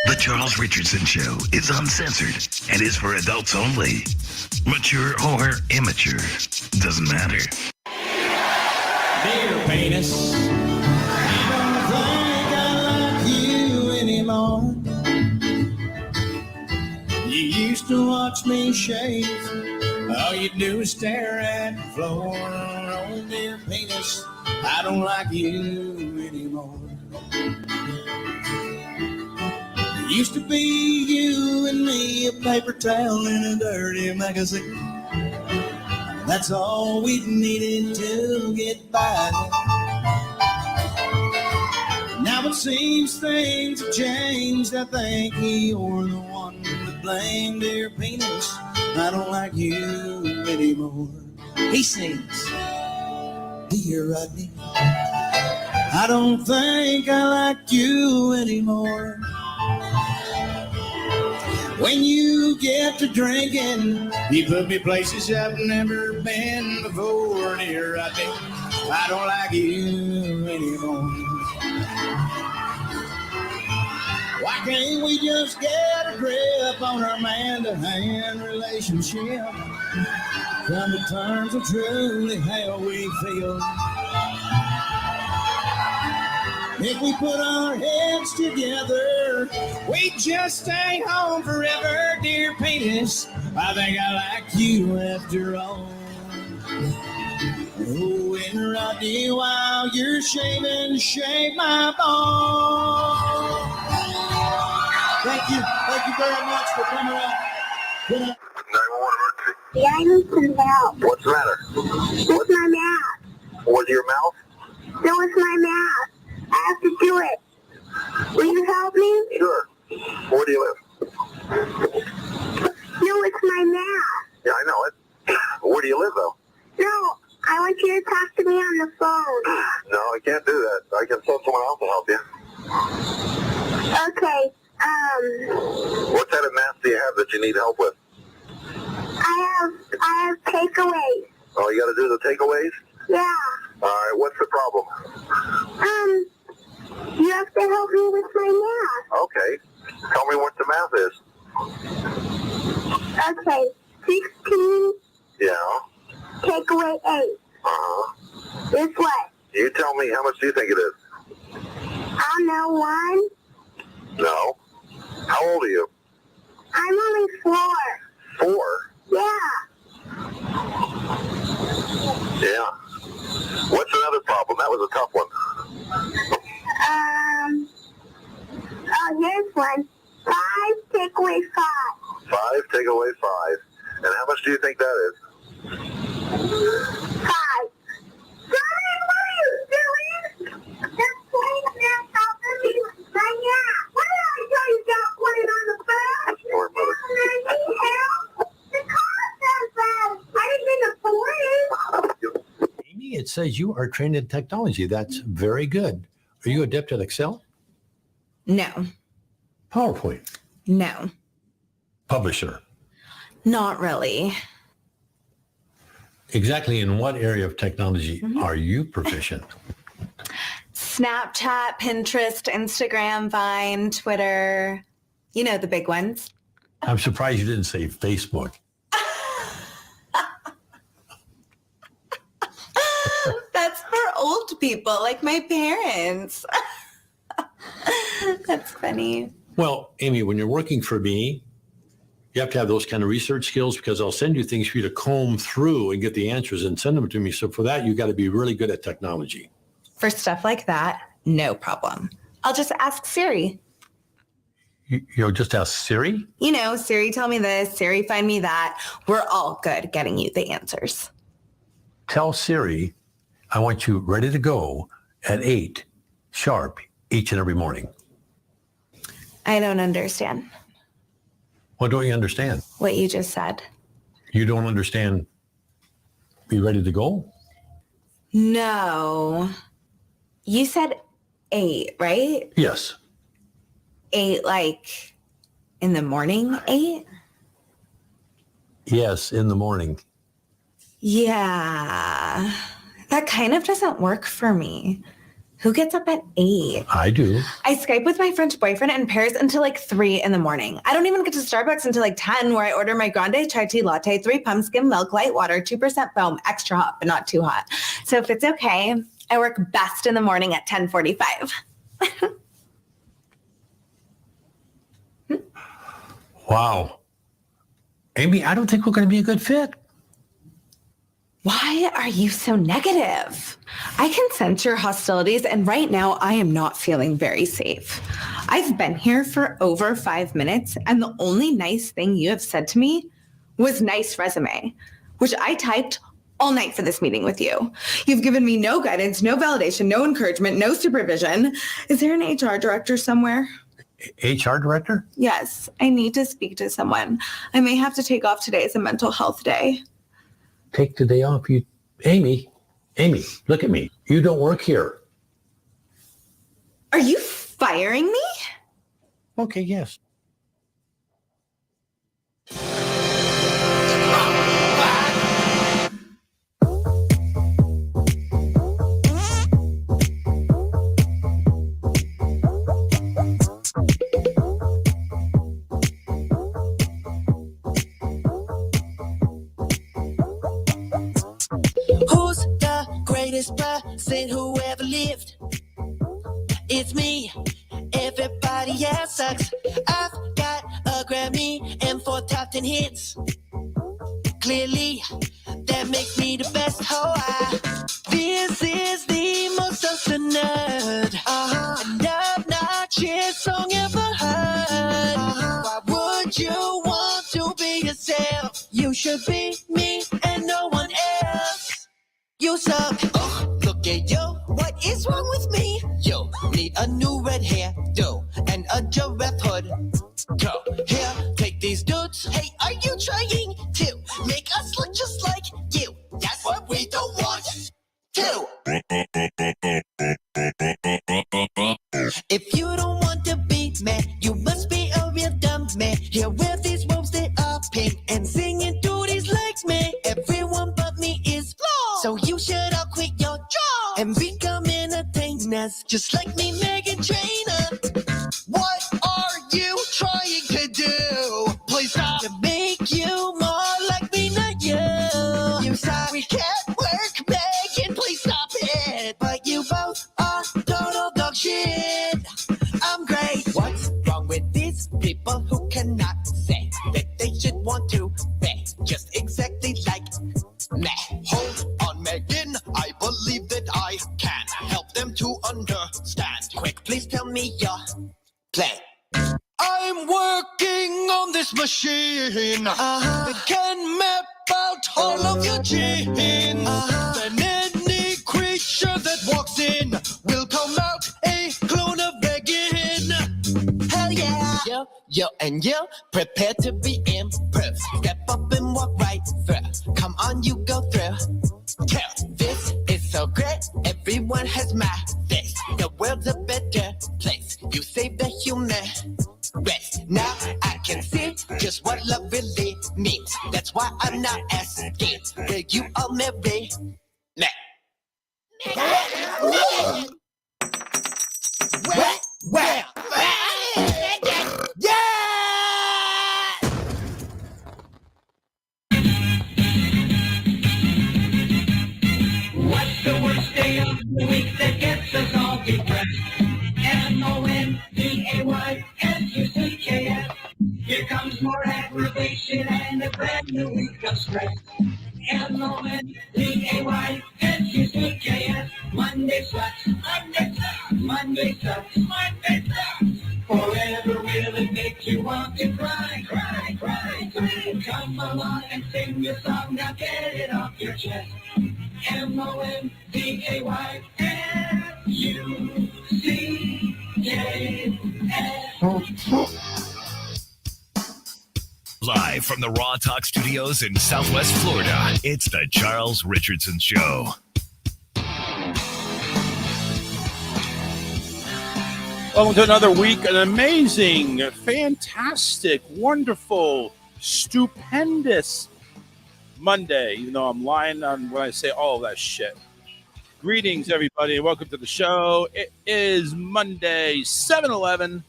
The Charles Richardson Show is uncensored and is for adults only. Mature or immature, doesn't matter. Dear penis, I don't think I like you anymore. You used to watch me shave. All you do is stare at the floor. Oh, dear penis, I don't like you anymore. It used to be you and me, a paper towel in a dirty magazine. That's all we needed to get by. Now it seems things have changed. I think you're the one to blame, dear penis. I don't like you anymore. He sings, dear Rodney, I don't think I like you anymore. When you get to drinking, you put me places I've never been before, dear Rodney. I don't like you anymore. Why can't we just get a grip on our man-to-hand relationship? Come to terms with truly how we feel. If we put our heads together, we just stay home forever, dear penis. I think I like you after all. Oh, and Rodney, while you're shaving, shave my balls. Thank you very much for coming out. Good night. 911 emergency. Yeah, I need some help. What's the matter? With my math. With your mouth? No, it's my math. I have to do it. Will you help me? Sure. Where do you live? No, it's my math. Yeah, I know it. Where do you live, though? No, I want you to talk to me on the phone. No, I can't do that. I can send someone else to help you. Okay, What kind of math do you have that you need help with? I have takeaways. Oh, you got to do the takeaways? Yeah. All right, what's the problem? You have to help me with my math. Okay. Tell me what the math is. Okay, 16 Yeah. take away 8 Uh-huh. is what? You tell me, how much do you think it is? I don't know, 1. No. How old are you? I'm only 4. 4? Yeah. Yeah. What's another problem? That was a tough one. Oh, here's one. 5 take away 5. 5, take away 5. And how much do you think that is? 5. Sorry, what are you doing? Just putting this out there right now. What did I tell you? Don't put it on the phone. Sorry, mother. I need help. The car says that. I didn't mean to pull it. Amy, it says you are trained in technology. That's very good. Are you adept at Excel? No, PowerPoint? no, Publisher? not really. Exactly in what area of technology are you proficient? Snapchat, Pinterest, Instagram, Vine, Twitter, you know, the big ones. I'm surprised you didn't say Facebook. That's for old people like my parents. That's funny. Well, Amy, when you're working for me, you have to have those kind of research skills because I'll send you things for you to comb through and get the answers and send them to me. So for that, you got to be really good at technology. For stuff like that, no problem. I'll just ask Siri. You'll just ask Siri? You know, Siri, tell me this. Siri, find me that. We're all good at getting you the answers. Tell Siri, I want you ready to go at 8 sharp each and every morning. I don't understand What don't you understand? what you just said. You don't understand be ready to go? No. You said 8, right? Yes. 8 like in the morning 8? Yes, in the morning. Yeah. That kind of doesn't work for me. Who gets up at 8? I do. I Skype with my French boyfriend in Paris until like 3 in the morning. I don't even get to Starbucks until like 10, where I order my grande chai tea latte, 3 pumps, skim milk, light water, 2% foam, extra hot, but not too hot. So if it's okay, I work best in the morning at 10:45. Wow. Amy, I don't think we're going to be a good fit. Why are you so negative? I can sense your hostilities, and right now I am not feeling very safe. I've been here for over 5 minutes, and the only nice thing you have said to me was nice resume, which I typed all night for this meeting with you. You've given me no guidance, no validation, no encouragement, no supervision. Is there an HR director somewhere? HR director? Yes, I need to speak to someone. I may have to take off today as a mental health day. Take the day off. Amy, look at me. You don't work here. Are you firing me? Okay, yes. Who's the greatest person who ever lived? It's me. Everybody else sucks. I've got a Grammy and 4 top 10 hits. Clearly, that makes me the best. This is the most nerd and obnoxious song ever heard. Why would you want to be yourself? You should be me and no one else. You suck. Oh, look at you. What is wrong with me? You need a new red hair, and a giraffe hood. Go here, take these dudes. Hey, are you trying to make us look just like you? That's what we don't want to. If you don't want to be mad, you must be a real dumb man. Here wear these robes that are pink and singing through these legs, man. Everyone but me is flawed, so you should all quit your job and become entertainers, just like me, Meghan Trainor. What are you trying to do? Please stop. To make you more like me, not you. You suck. We can't work, Meghan. Please stop it. But you both are total dog shit. I'm great. What's wrong with these people who cannot say that they should want to be just exactly like me? Hold on, Meghan. I believe that I can help them to understand. Quick, please tell me your plan. I'm working on this machine that can map out all of your genes. Then any creature that walks in will come out a clone of Megan. Hell yeah. Yo, and you prepare to be improved. Step up and walk right through. Come on, you go through. This is so great. Everyone has my face. The world's a better place. You save the human race. Now I can see just what love really means. That's why I'm not asking. Will you all marry me? Well. Yeah! What's the worst day of the week that gets us all depressed? MONDAYSUCKS. Here comes more aggravation and a brand new week of stress. MONDAYSUCKS. Monday sucks. Monday sucks. Monday sucks. Monday sucks. Forever will it make you want to cry, cry, cry, cry. Come along and sing your song, now get it off your chest. MONDAYSUCKS. Live from the Raw Talk Studios in Southwest Florida, it's the Charles Richardson Show. Welcome to another week, an amazing, fantastic, wonderful, stupendous Monday, even though I'm lying on when I say all of that shit. Greetings, everybody, and welcome to the show. It is Monday, 7/11,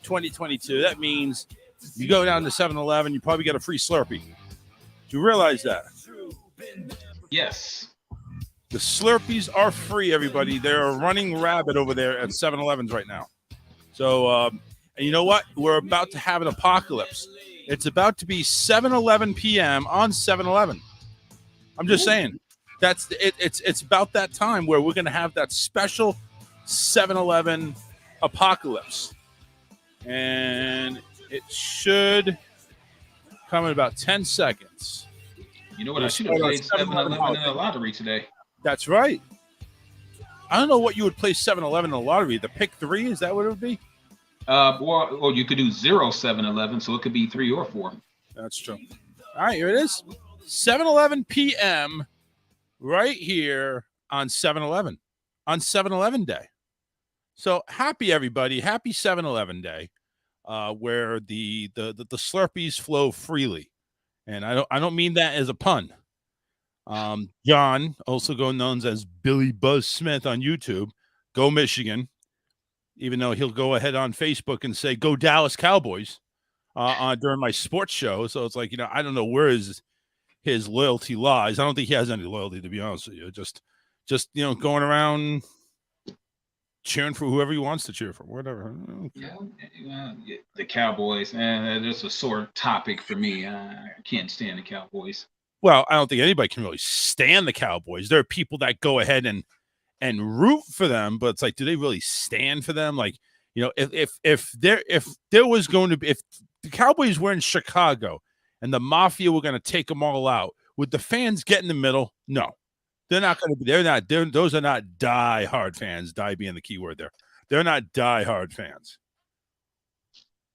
2022. That means you go down to 7-Eleven, you probably get a free Slurpee. Do you realize that? Yes. The Slurpees are free, everybody. They're a running rabbit over there at 7-Elevens right now. So, and you know what? We're about to have an apocalypse. It's about to be 7:11 p.m. on 7-Eleven. I'm just saying. That's it's about that time where we're going to have that special 7-Eleven apocalypse. And it should come in about 10 seconds. You know what? I should have played 7-Eleven in the lottery today. That's right. I don't know what you would play 7-Eleven in the lottery. The pick 3, is that what it would be? Or you could do 0-7-11, so it could be 3 or 4. That's true. All right, here it is. 7:11 p.m. right here on 7-Eleven, on 7-Eleven Day. So happy, everybody. Happy 7-Eleven Day, where the Slurpees flow freely. And I don't mean that as a pun. John, also known as Billy Buzz Smith on YouTube, go Michigan, even though he'll go ahead on Facebook and say, go Dallas Cowboys during my sports show. So it's like, I don't know where his loyalty lies. I don't think he has any loyalty, to be honest with you. Just going around cheering for whoever he wants to cheer for, whatever. Yeah, the Cowboys, man, that's a sore topic for me. I can't stand the Cowboys. Well, I don't think anybody can really stand the Cowboys. There are people that go ahead and root for them, but it's like, do they really stand for them? Like, if the Cowboys were in Chicago and the Mafia were going to take them all out, would the fans get in the middle? No. They're not going to be. Those are not die-hard fans. Die being the key word there. They're not die-hard fans.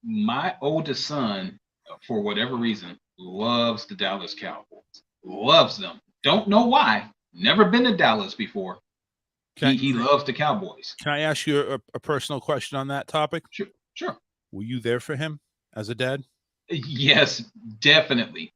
My oldest son, for whatever reason, loves the Dallas Cowboys. Loves them. Don't know why. Never been to Dallas before. He loves the Cowboys. Can I ask you a personal question on that topic? Sure. Were you there for him as a dad? Yes, definitely.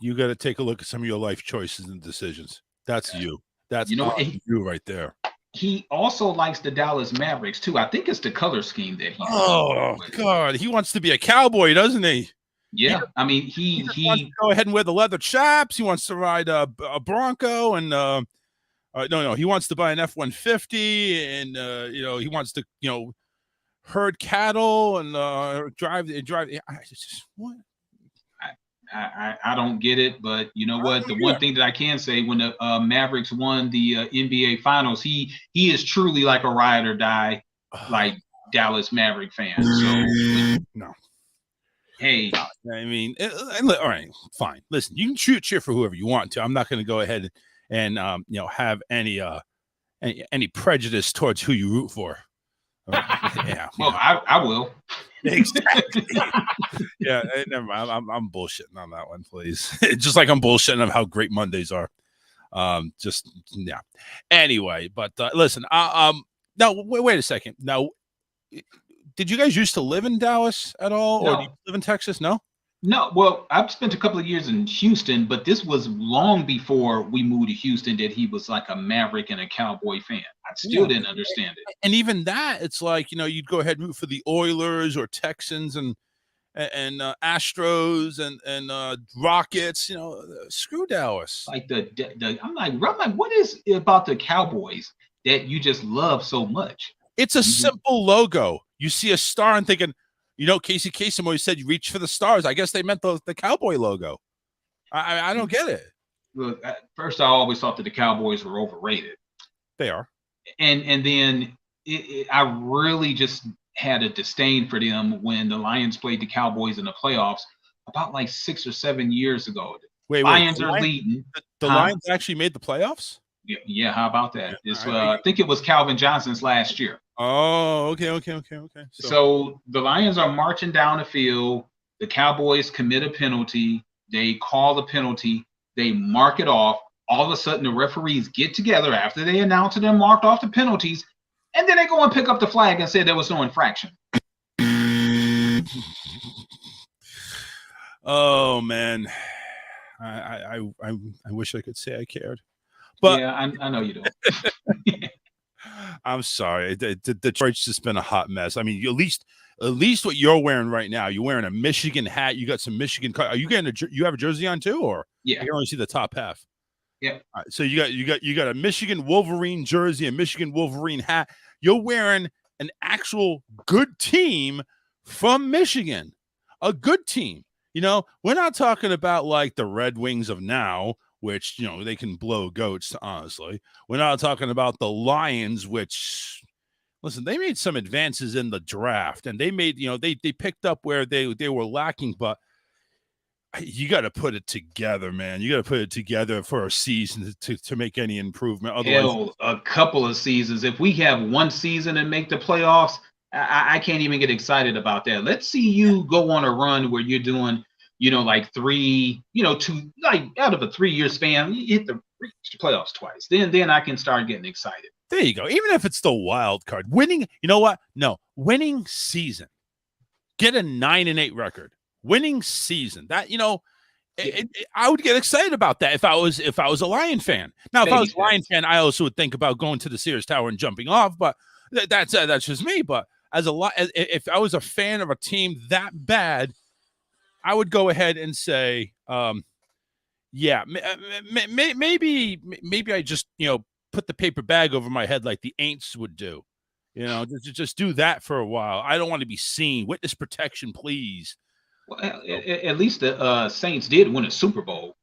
You got to take a look at some of your life choices and decisions. That's you. That's you right there. He also likes the Dallas Mavericks too. I think it's the color scheme that he. Oh God, he wants to be a cowboy, doesn't he? Yeah, I mean he wants to go ahead and wear the leather chaps. He wants to ride a Bronco, and no, he wants to buy an F-150, and he wants to herd cattle and drive. What? I don't get it, but you know what? The one thing that I can say, when the Mavericks won the NBA Finals, he is truly like a ride or die, like Dallas Maverick fan. So no. Hey, I mean, all right, fine. Listen, you can cheer for whoever you want to. I'm not going to go ahead and have any prejudice towards who you root for. Yeah. Well, I will. Exactly. Yeah, never mind. I'm bullshitting on that one, please. Just like I'm bullshitting on how great Mondays are. Yeah. Anyway, but listen. Now wait a second. Now, did you guys used to live in Dallas at all, No. or do you live in Texas? No. No, well, I've spent a couple of years in Houston, but this was long before we moved to Houston that he was like a Maverick and a Cowboy fan. I still didn't understand it. And even that, it's like, you'd go ahead and root for the Oilers or Texans and Astros and Rockets. Screw Dallas. Like I'm like, what is it about the Cowboys that you just love so much? It's a simple logo. You see a star and thinking, Casey Kasem always said you reach for the stars. I guess they meant the Cowboy logo. I don't get it. Look, at first I always thought that the Cowboys were overrated. They are. And then I really just had a disdain for them when the Lions played the Cowboys in the playoffs about like 6 or 7 years ago. Wait, Lions are leading. The Lions actually made the playoffs? Yeah, how about that? I think it was Calvin Johnson's last year. Oh, okay. So the Lions are marching down the field. The Cowboys commit a penalty. They call the penalty. They mark it off. All of a sudden, the referees get together after they announced and marked off the penalties, and then they go and pick up the flag and say there was no infraction. Oh man, I wish I could say I cared, But yeah, I know you don't. I'm sorry. Detroit's just been a hot mess. I mean, at least what you're wearing right now, you're wearing a Michigan hat. You got some Michigan. Are you getting you have a jersey on too, or Yeah. I can only see the top half? Yeah. All right, so you got a Michigan Wolverine jersey, a Michigan Wolverine hat. You're wearing an actual good team from Michigan, a good team. You know, we're not talking about like the Red Wings of now, which, you know, they can blow goats, honestly. We're not talking about the Lions, which, listen, they made some advances in the draft, and they made, you know, they picked up where they were lacking, but you got to put it together, man. You got to put it together for a season to make any improvement. Otherwise, Hell, a couple of seasons. If we have one season and make the playoffs, I can't even get excited about that. Let's see you go on a run where you're doing, you know, like three, you know, two, like out of a 3-year span, you hit the reach the playoffs twice. Then I can start getting excited. there you go. Even if it's the wild card, winning, you know what? No, winning season. Get a 9-8 record. Winning season. That, you know, I would get excited about that if I was a Lion fan. Now, if I was a Lion fan, I also would think about going to the Sears Tower and jumping off. But that's just me. But if I was a fan of a team that bad, I would go ahead and say, yeah, maybe I just, you know, put the paper bag over my head like the Aints would do. You know, just do that for a while. I don't want to be seen. Witness protection, please. Well, at least the Saints did win a Super Bowl.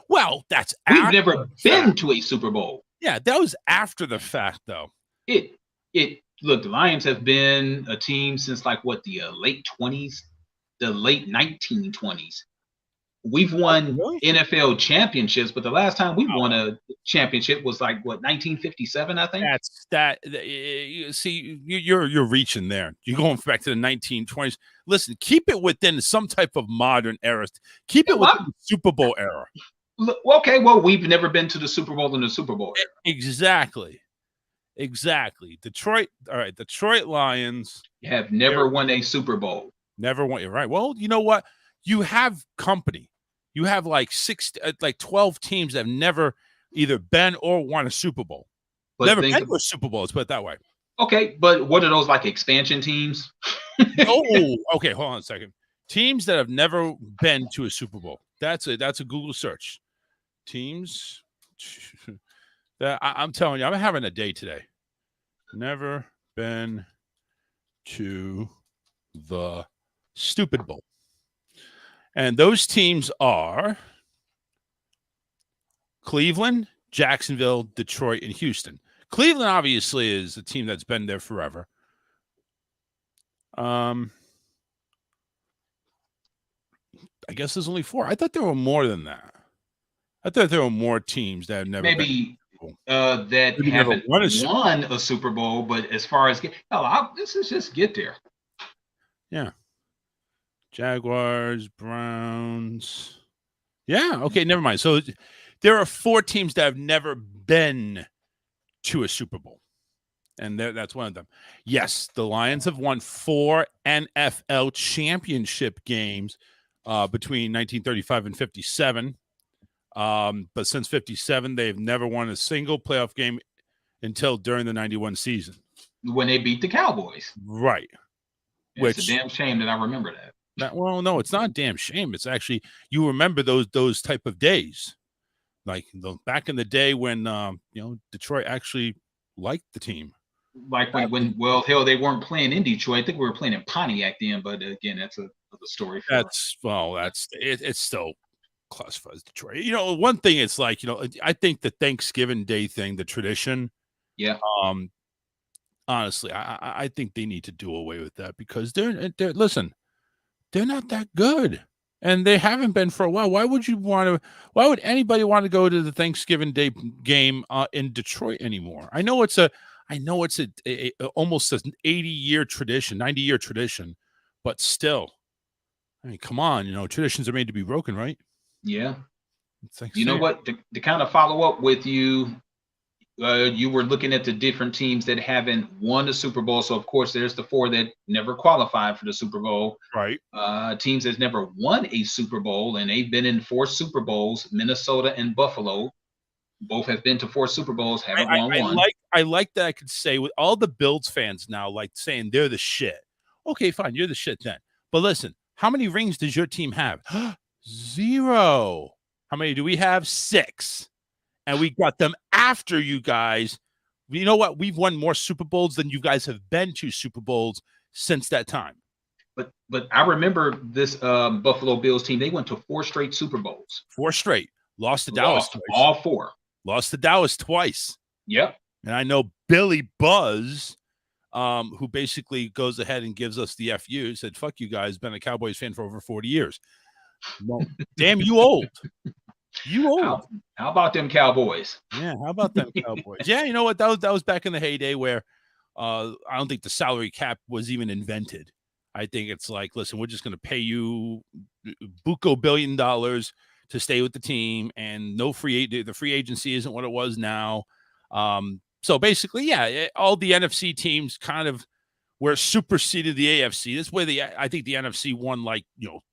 Well, that's we've never been to a Super Bowl. Yeah, that was after the fact, though. Look, the Lions have been a team since like what, the late 20s, the late 1920s. We've won NFL championships, but the last time we won a championship was like what, 1957, I think. You're reaching there. You're going back to the 1920s. Listen, keep it within some type of modern era. Keep it within the Super Bowl era. Okay, well, we've never been to the Super Bowl in the Super Bowl era. Exactly. Detroit. All right, Detroit Lions have never won a Super Bowl. Never won. You're right. Well, you know what? You have company. You have like 12 teams that have never either been or won a Super Bowl. But never been to a Super Bowl, let's put it that way. Okay, but what are those, like expansion teams? Oh, okay, hold on a second. Teams that have never been to a Super Bowl. That's a Google search. Teams that I'm telling you, I'm having a day today. Never been to the Stupid Bowl. And those teams are Cleveland, Jacksonville, Detroit, and Houston. Cleveland obviously is a team that's been there forever. I guess there's only 4. I thought there were more than that. I thought there were more teams that have never that haven't won a Super Bowl, but as far as this is just get there. Yeah. Jaguars, Browns. Yeah, okay, never mind. So there are 4 teams that have never been to a Super Bowl. And that's one of them. Yes, the Lions have won 4 NFL championship games between 1935 and 57. But since 57, they've never won a single playoff game until during the 91 season. When they beat the Cowboys. Right. It's a damn shame that I remember that. Well, no, it's not a damn shame. It's actually, you remember those type of days. Like back in the day when, Detroit actually liked the team. Like when they weren't playing in Detroit. I think we were playing in Pontiac then, but again, that's another story. It's still classified as Detroit. You know, one thing it's like, I think the Thanksgiving Day thing, the tradition. Yeah. Honestly, I think they need to do away with that because they're not that good. And they haven't been for a while. Why would anybody want to go to the Thanksgiving Day game in Detroit anymore? I know it's almost an 80-year tradition, 90-year tradition, but still, I mean, come on, traditions are made to be broken, right? Yeah. You know what? To kind of follow up with you, you were looking at the different teams that haven't won the Super Bowl. So, of course, there's the 4 that never qualified for the Super Bowl. Right. Teams that's never won a Super Bowl, and they've been in 4 Super Bowls, Minnesota and Buffalo. Both have been to 4 Super Bowls, haven't I, won I one. like that I could say with all the Bills fans now, like saying they're the shit. Okay, fine, you're the shit then. But listen, how many rings does your team have? 0. How many do we have? 6. And we got them after you guys. You know what? We've won more Super Bowls than you guys have been to Super Bowls since that time. But I remember this Buffalo Bills team. They went to 4 straight Super Bowls. 4 straight. Lost to Dallas twice. All 4. Lost to Dallas twice. Yep. And I know Billy Buzz, who basically goes ahead and gives us the FU, said, fuck you guys, been a Cowboys fan for over 40 years. Well, damn, you old. You old. How about them Cowboys? Yeah, how about them Cowboys? Yeah, you know what? That was back in the heyday where I don't think the salary cap was even invented. I think it's like, listen, we're just going to pay you buco $1 billion to stay with the team, and the free agency isn't what it was now. So basically, yeah, all the NFC teams kind of were superseded the AFC. That's where I think the NFC won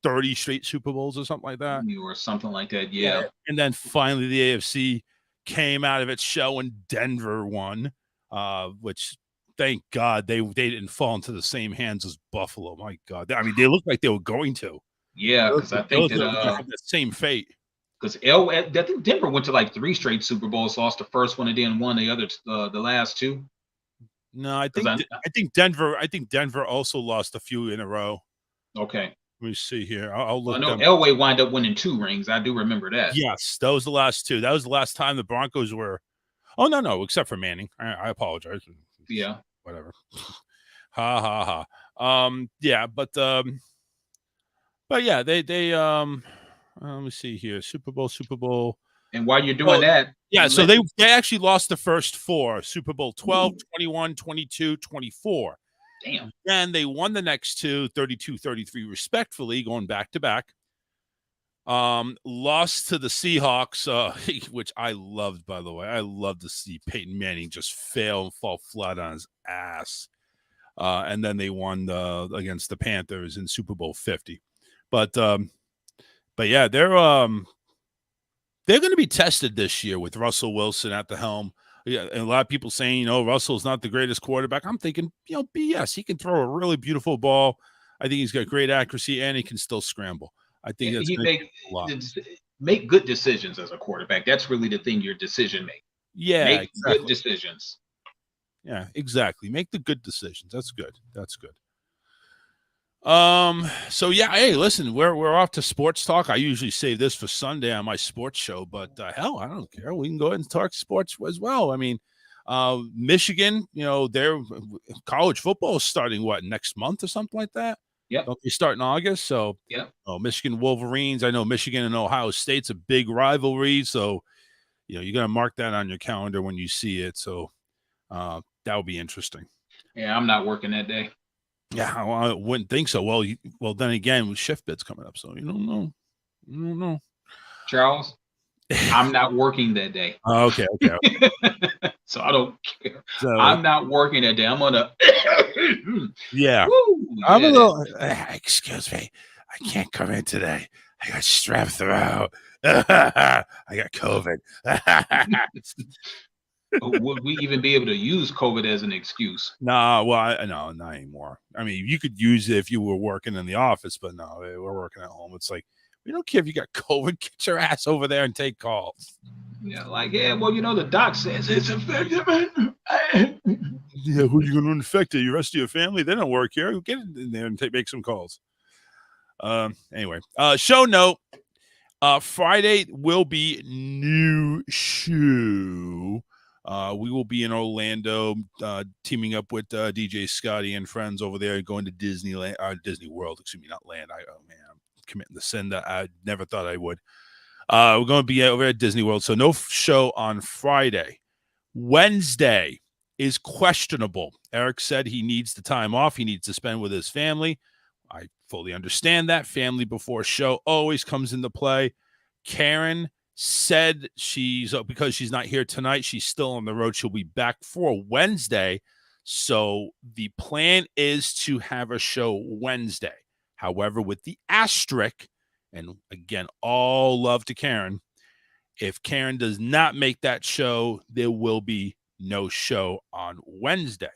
30 straight Super Bowls or something like that. Or something like that, yeah. And then finally the AFC came out of its shell and Denver won, which thank God they didn't fall into the same hands as Buffalo. My God. I mean, they looked like they were going to. Yeah, because I think that have the same fate. Because I think Denver went to 3 straight Super Bowls, lost the first one and then won the other the last 2. No, I think Denver also lost a few in a row. Okay. Let me see here. I'll look. I know Elway wound up winning 2 rings. I do remember that. Yes, that was the last 2. That was the last time the Broncos were. Oh no, except for Manning. I apologize. Yeah. Whatever. Ha ha ha. Yeah, but yeah, they let me see here. Super Bowl. And while you're doing that, yeah, so they actually lost the first 4, Super Bowl 12, 21, 22, 24. Damn. Then they won the next 2, 32, 33 respectfully, going back to back. Lost to the Seahawks, which I loved, by the way. I love to see Peyton Manning just fail and fall flat on his ass. And then they won against the Panthers in Super Bowl 50. But yeah, they're going to be tested this year with Russell Wilson at the helm. Yeah, and a lot of people saying, Russell's not the greatest quarterback. I'm thinking, BS. He can throw a really beautiful ball. I think he's got great accuracy and he can still scramble. I think that's make good decisions as a quarterback. That's really the thing, your decision making. Yeah, make good decisions. Yeah, exactly. Make the good decisions. That's good. So yeah, hey, listen, we're off to sports talk. I usually save this for Sunday on my sports show, but hell, I don't care. We can go ahead and talk sports as well. I mean, Michigan, their college football is starting next month or something like that. Yeah, don't they start in August? So yeah, Michigan Wolverines. I know Michigan and Ohio State's a big rivalry, so you're gonna mark that on your calendar when you see it. So that would be interesting. Yeah, I'm not working that day. Yeah, I wouldn't think so. Well, then again, with shift bids coming up, so you don't know. Charles, I'm not working that day. Okay. So I don't care. So, I'm not working that day. I'm gonna. Yeah. Woo, I'm a little. Excuse me. I can't come in today. I got strep throat. I got COVID. Would we even be able to use COVID as an excuse? No, no, not anymore. I mean, you could use it if you were working in the office, but no, we're working at home. It's like, we don't care if you got COVID. Get your ass over there and take calls. Yeah, the doc says it's effective. Yeah, who are you going to infect? The rest of your family? They don't work here. Get in there and make some calls. Anyway, show note. Friday will be new show. We will be in Orlando, teaming up with DJ Scotty and friends over there, going to Disney World. Excuse me, not land. I'm committing the sin that I never thought I would. We're going to be over at Disney World, so no show on Friday. Wednesday is questionable. Eric said he needs the time off. He needs to spend with his family. I fully understand that. Family before show always comes into play. Karen said because she's not here tonight, she's still on the road. She'll be back for Wednesday. So the plan is to have a show Wednesday. However, with the asterisk, and again, all love to Karen, If Karen does not make that show, there will be no show on Wednesday.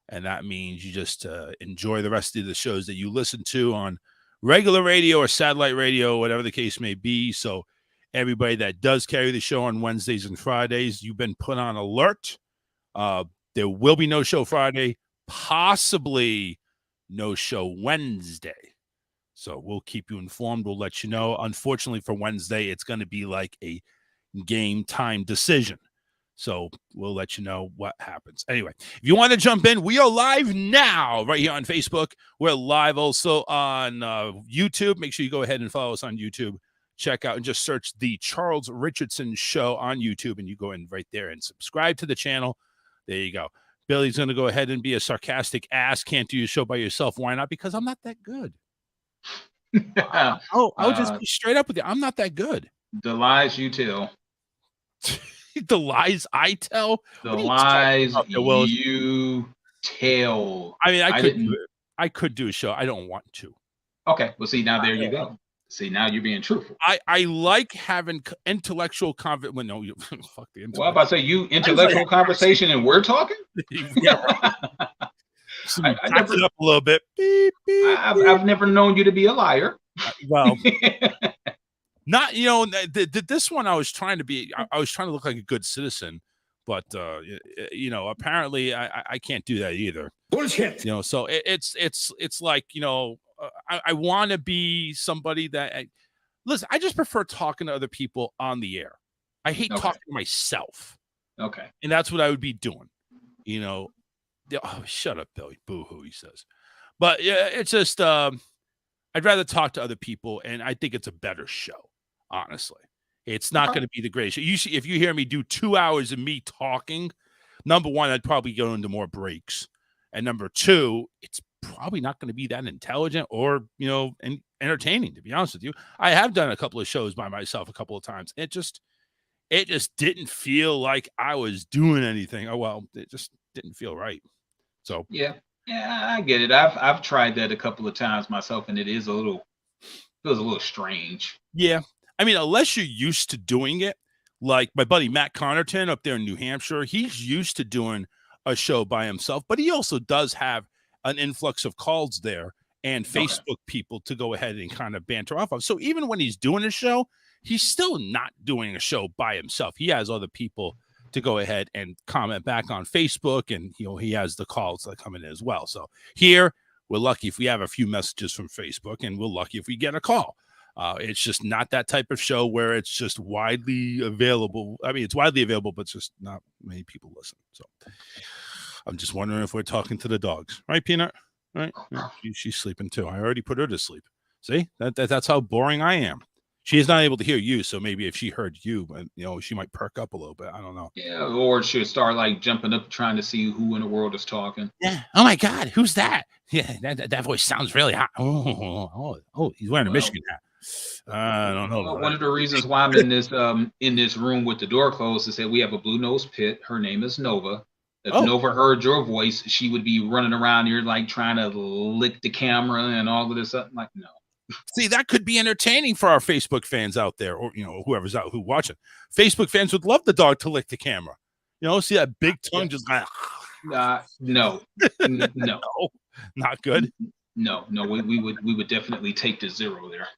And that means you just enjoy the rest of the shows that you listen to on regular radio or satellite radio, whatever the case may be. So everybody that does carry the show on Wednesdays and Fridays, you've been put on alert. There will be no show Friday, possibly no show Wednesday. So we'll keep you informed. We'll let you know. Unfortunately for Wednesday, it's going to be like a game time decision. So we'll let you know what happens. Anyway, if you want to jump in, we are live now right here on Facebook. We're live also on YouTube. Make sure you go ahead and follow us on YouTube. Check out and just search the Charles Richardson Show on YouTube, and you go in right there and subscribe to the channel. There you go. Billy's going to go ahead and be a sarcastic ass. Can't do your show by yourself. Why not? Because I'm not that good. I'll just be straight up with you. I'm not that good. The lies you tell. The lies I tell. The lies you tell. I mean, I could do a show. I don't want to. Okay. Well, see, now there you go. See, now you're being truthful. I like having intellectual conversation. Well, no, you fuck the well, I'm about to say you intellectual conversation and we're talking. Yeah. I never, it up a little bit. Beep, beep, I've never known you to be a liar. Well, not this one. I was trying to look like a good citizen, but apparently I can't do that either. Bullshit. So it's like I want to be somebody that listen. I just prefer talking to other people on the air. I hate talking to myself. Okay, and that's what I would be doing. Oh, shut up, Billy. Boo-hoo, he says. But yeah, it's just I'd rather talk to other people, and I think it's a better show, honestly. It's not going to be the greatest show. If you hear me do 2 hours of me talking, number one, I'd probably go into more breaks. And number two, it's probably not going to be that intelligent or, entertaining, to be honest with you. I have done a couple of shows by myself a couple of times. It just didn't feel like I was doing anything. Oh, well, it just didn't feel right. So yeah, I get it. I've tried that a couple of times myself, and it feels a little strange. Yeah, I mean, unless you're used to doing it, like my buddy Matt Connerton up there in New Hampshire, he's used to doing a show by himself, but he also does have an influx of calls there and Facebook people to go ahead and kind of banter off of. So even when he's doing a show, he's still not doing a show by himself. He has other people to go ahead and comment back on Facebook, and he has the calls that come in as well. So here we're lucky if we have a few messages from Facebook, and we're lucky if we get a call. It's just not that type of show where it's just widely available. I mean, it's widely available, but it's just not many people listen. So I'm just wondering if we're talking to the dogs, right, Peanut? Right? Yeah, she's sleeping too. I already put her to sleep. See, that's how boring I am. She is not able to hear you, so maybe if she heard you, she might perk up a little bit. I don't know. Yeah, or she'll start like jumping up, trying to see who in the world is talking. Yeah. Oh my God, who's that? Yeah, that voice sounds really hot. Oh, he's wearing a Michigan hat. I don't know. One of the reasons why I'm in this room with the door closed is that we have a blue nose pit. Her name is Nova. If Nova heard your voice, she would be running around here like trying to lick the camera and all of this stuff. I'm like, no. See, that could be entertaining for our Facebook fans out there, or whoever's out who watching. Facebook fans would love the dog to lick the camera. See that big tongue just like. No, no, not good. No, we would definitely take the zero there.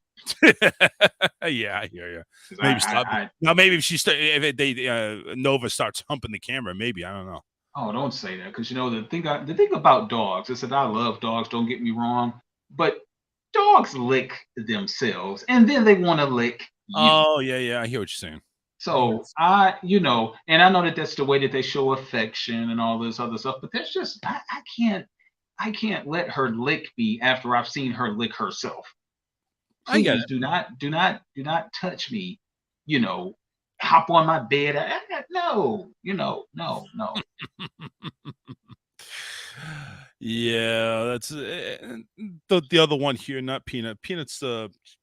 Yeah, I hear you. Maybe stop. Now, maybe if Nova starts humping the camera, maybe I don't know. Oh, don't say that, because the thing about dogs is that I love dogs. Don't get me wrong, but dogs lick themselves, and then they want to lick you. Oh, yeah, I hear what you're saying. So and I know that that's the way that they show affection and all this other stuff, but that's just I can't let her lick me after I've seen her lick herself. Please do not touch me. Hop on my bed. No. Yeah, that's the other one here, not Peanut. Peanut's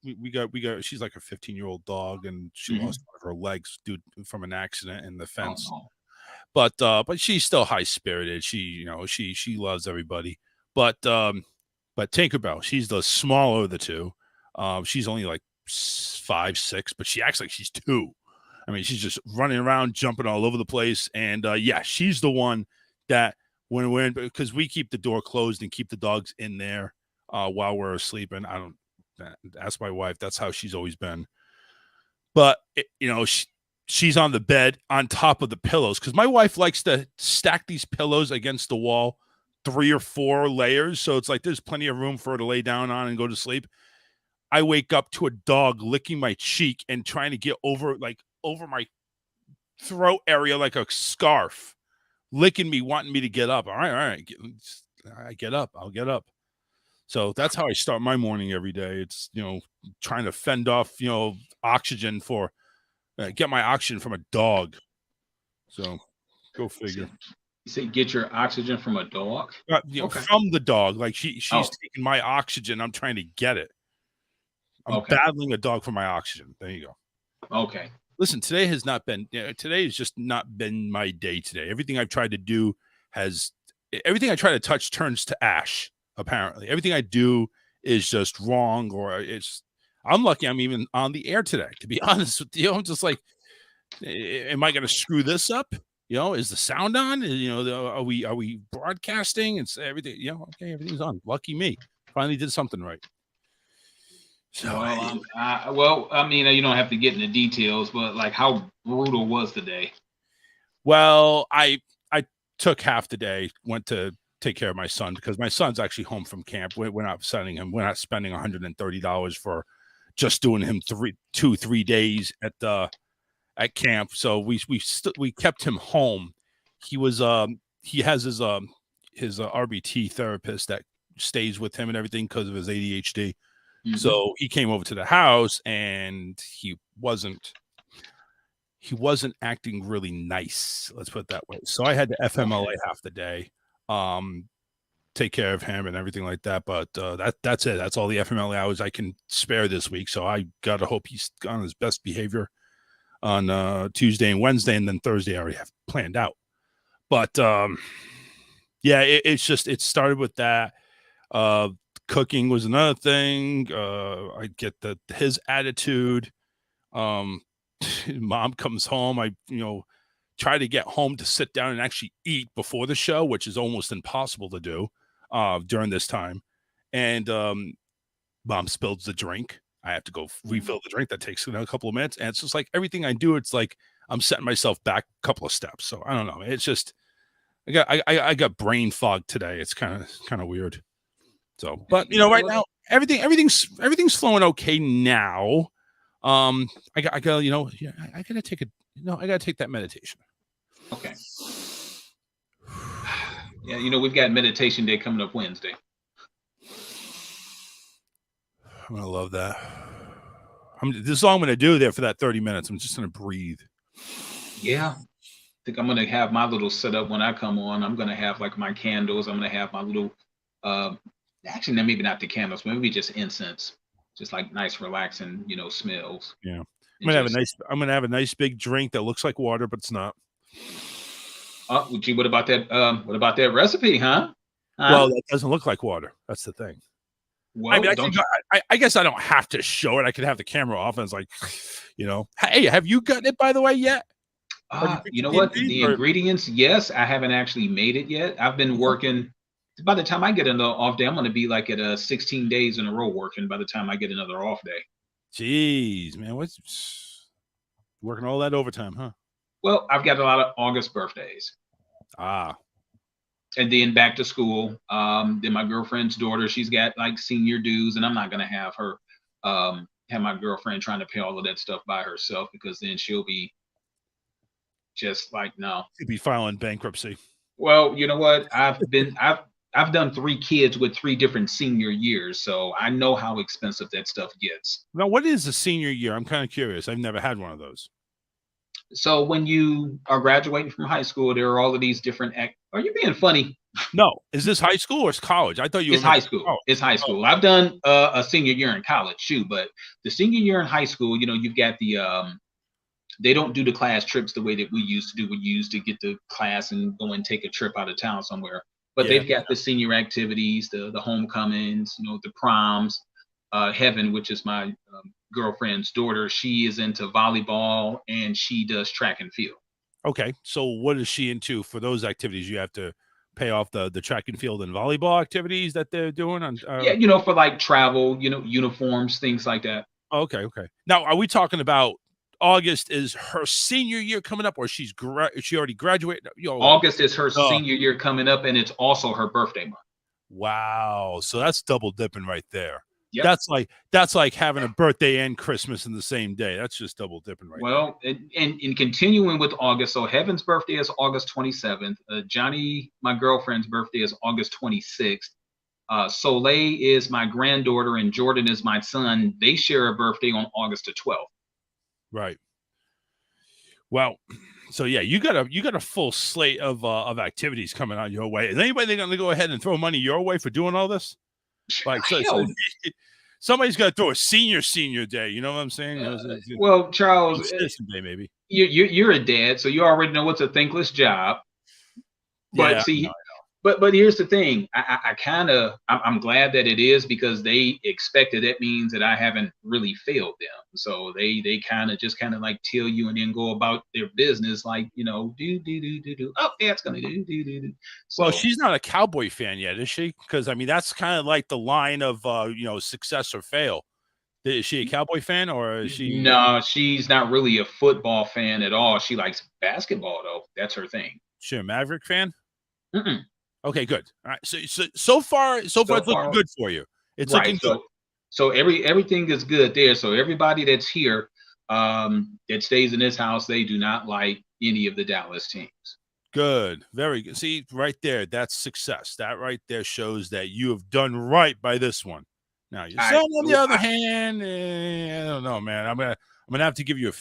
we got she's like a 15-year-old dog, and she lost one of her legs due from an accident in the fence. Oh, no. But she's still high spirited. She loves everybody. But Tinkerbell, she's the smaller of the two. She's only like 5'6", but she acts like she's 2. I mean, she's just running around, jumping all over the place. And yeah, she's the one that when we're in, because we keep the door closed and keep the dogs in there while we're asleep. And I don't ask my wife. That's how she's always been. But, she's on the bed on top of the pillows because my wife likes to stack these pillows against the wall, 3 or 4 layers. So it's like there's plenty of room for her to lay down on and go to sleep. I wake up to a dog licking my cheek and trying to get over my throat area like a scarf, licking me, wanting me to get up. All right. I get up. I'll get up. So that's how I start my morning every day. It's, trying to fend off, oxygen get my oxygen from a dog. So go figure. You say get your oxygen from a dog? Okay. From the dog. Like she's taking my oxygen. I'm trying to get it. I'm battling a dog for my oxygen. There you go. Okay. Listen, today has just not been my day today. Everything I've tried to do everything I try to touch turns to ash, apparently. Everything I do is just wrong, or I'm lucky I'm even on the air today, to be honest with you. I'm just like, am I going to screw this up? Is the sound on? Are we broadcasting? It's everything, okay, everything's on. Lucky me. Finally did something right. So, I mean, you don't have to get into details, but like, how brutal was the day? Well, I took half the day, went to take care of my son because my son's actually home from camp. We're not sending him. We're not spending $130 for just doing him 3 days at camp. So we kept him home. He was he has his RBT therapist that stays with him and everything because of his ADHD. Mm-hmm. So he came over to the house and he wasn't acting really nice. Let's put it that way. So I had to FMLA half the day, take care of him and everything like that. But that's it. That's all the FMLA hours I can spare this week. So I got to hope he's on his best behavior on Tuesday and Wednesday, and then Thursday I already have planned out. But yeah, it started with that. Cooking was another thing. I get his attitude. Mom comes home. I try to get home to sit down and actually eat before the show, which is almost impossible to do during this time. And Mom spills the drink. I have to go refill the drink. That takes a couple of minutes. And it's just like everything I do, it's like I'm setting myself back a couple of steps. So I don't know. It's just I got brain fog today. It's kind of weird. So, but right now everything's flowing okay now. I gotta take that meditation. Okay. Yeah, we've got meditation day coming up Wednesday. I'm gonna love that. This is all I'm gonna do there for that 30 minutes. I'm just gonna breathe. Yeah. I think I'm gonna have my little setup when I come on. I'm gonna have like my candles. I'm gonna have my little actually maybe not the candles, maybe just incense. Just like nice relaxing, smells. Yeah. I'm gonna have a nice big drink that looks like water, but it's not. Oh, gee, what about that? What about that recipe, huh? Well, that doesn't look like water. That's the thing. Well, I guess I don't have to show it. I could have the camera off, and it's like, hey, have you gotten it by the way yet? You know what? The ingredients, yes, I haven't actually made it yet. I've been working. By the time I get another off day, I'm going to be like at 16 days in a row working by the time I get another off day. Jeez, man. What's working all that overtime, huh? Well, I've got a lot of August birthdays. Ah. And then back to school. Then my girlfriend's daughter, she's got like senior dues, and I'm not going to have her have my girlfriend trying to pay all of that stuff by herself, because then she'll be just like, no. She'll be filing bankruptcy. Well, you know what? I've done 3 kids with 3 different senior years, so I know how expensive that stuff gets. Now, what is a senior year? I'm kind of curious. I've never had one of those. So when you are graduating from high school, there are all of these different. Are you being funny? No. Is this high school or is college? I thought you were. It's high school. Oh. It's high school. I've done a senior year in college too, but the senior year in high school, you've got the. They don't do the class trips the way that we used to do. We used to get to class and go and take a trip out of town somewhere. But they've got the senior activities, the homecomings, the proms. Heaven, which is my girlfriend's daughter, she is into volleyball and she does track and field. Okay. So what is she into for those activities? You have to pay off the track and field and volleyball activities that they're doing on Yeah, for like travel, uniforms, things like that. Okay. Now, are we talking about August is her senior year coming up, or she already graduated? August is her senior year coming up, and it's also her birthday month. Wow. So that's double dipping right there. Yep. That's like having a birthday and Christmas in the same day. That's just double dipping right Well, and continuing with August, so Heaven's birthday is August 27th. Johnny, my girlfriend's birthday is August 26th. Soleil is my granddaughter and Jordan is my son. They share a birthday on August the 12th. Right. Well, so yeah, you got a full slate of activities coming on your way. Is anybody going to go ahead and throw money your way for doing all this? Like, so somebody's got to throw a senior day. You know what I'm saying? Well, Charles, Day maybe. You're a dad, so you already know what's a thankless job. But yeah, see, but here's the thing. I'm glad that it is because they expected. That means that I haven't really failed them. So they kind of like tell you and then go about their business like, do. Oh, yeah, it's gonna do. So, well, she's not a Cowboy fan yet, is she? Because I mean, that's kind of like the line of success or fail. Is she a Cowboy fan or is she? No, she's not really a football fan at all. She likes basketball though. That's her thing. She a Maverick fan? Mm-mm. Okay, good. All right. So far it's looking good for you. It's right, looking good. So everything is good there. So everybody that's here, that stays in this house, they do not like any of the Dallas teams. Good. Very good. See, right there, that's success. That right there shows that you have done right by this one. Now, your son, on the other hand, I don't know, man. I'm gonna have to give you a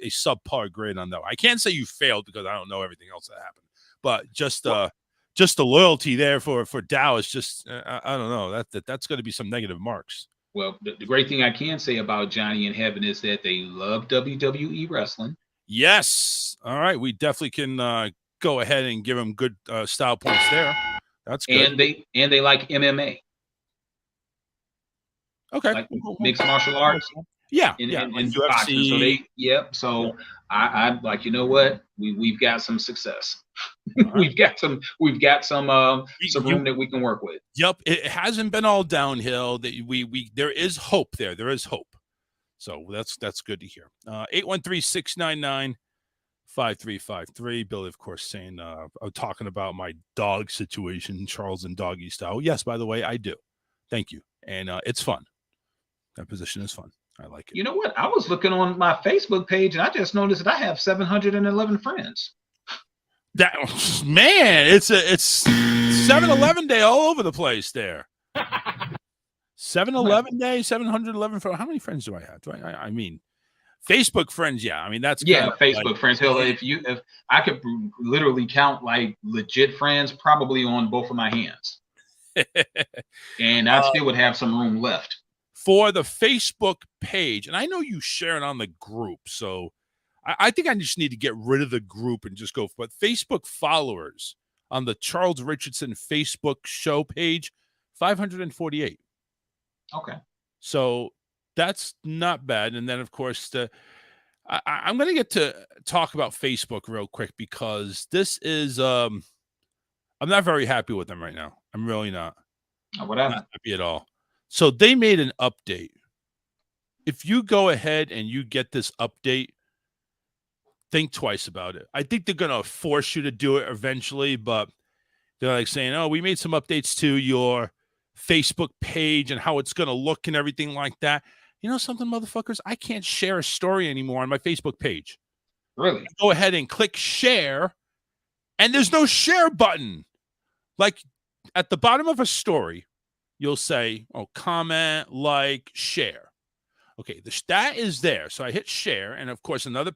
subpar grade on that. I can't say you failed because I don't know everything else that happened, but just the loyalty there for Dallas. Just I don't know that's going to be some negative marks. Well, the great thing I can say about Johnny and Heaven is that they love WWE wrestling. Yes. All right, we definitely can go ahead and give them good style points there. That's good. And they like MMA. Okay. Like mixed martial arts. Yeah. And like boxing. UFC. So I'm like, you know what? We've got some success. Right. we've got some room that we can work with. Yep. It hasn't been all downhill. That we there is hope there. There is hope. So that's good to hear. 813-699-5353. Billy, of course, saying talking about my dog situation, Charles and Doggy Style. Yes, by the way, I do. Thank you. And it's fun. That position is fun. I like it. You know what? I was looking on my Facebook page and I just noticed that I have 711 friends. That man, it's 7-Eleven day all over the place there. 7-Eleven day, 711 for how many friends do I have? I mean, Facebook friends, yeah. I mean that's Facebook friends. Hell, if I could literally count like legit friends, probably on both of my hands. And I still would have some room left. For the Facebook page, and I know you share it on the group, so I think I just need to get rid of the group and just go. But Facebook followers on the Charles Richardson Facebook show page, 548. Okay. So that's not bad. And then, of course, I'm going to get to talk about Facebook real quick because this is I'm not very happy with them right now. I'm really not. What happened? Not happy at all. So they made an update. If you go ahead and you get this update, think twice about it. I think they're going to force you to do it eventually, but they're like saying, oh, we made some updates to your Facebook page and how it's going to look and everything like that. You know something, motherfuckers? I can't share a story anymore on my Facebook page. Really? Go ahead and click share, and there's no share button. Like at the bottom of a story, you'll say, oh, comment, like, share. Okay, that is there. So I hit share, and of course, another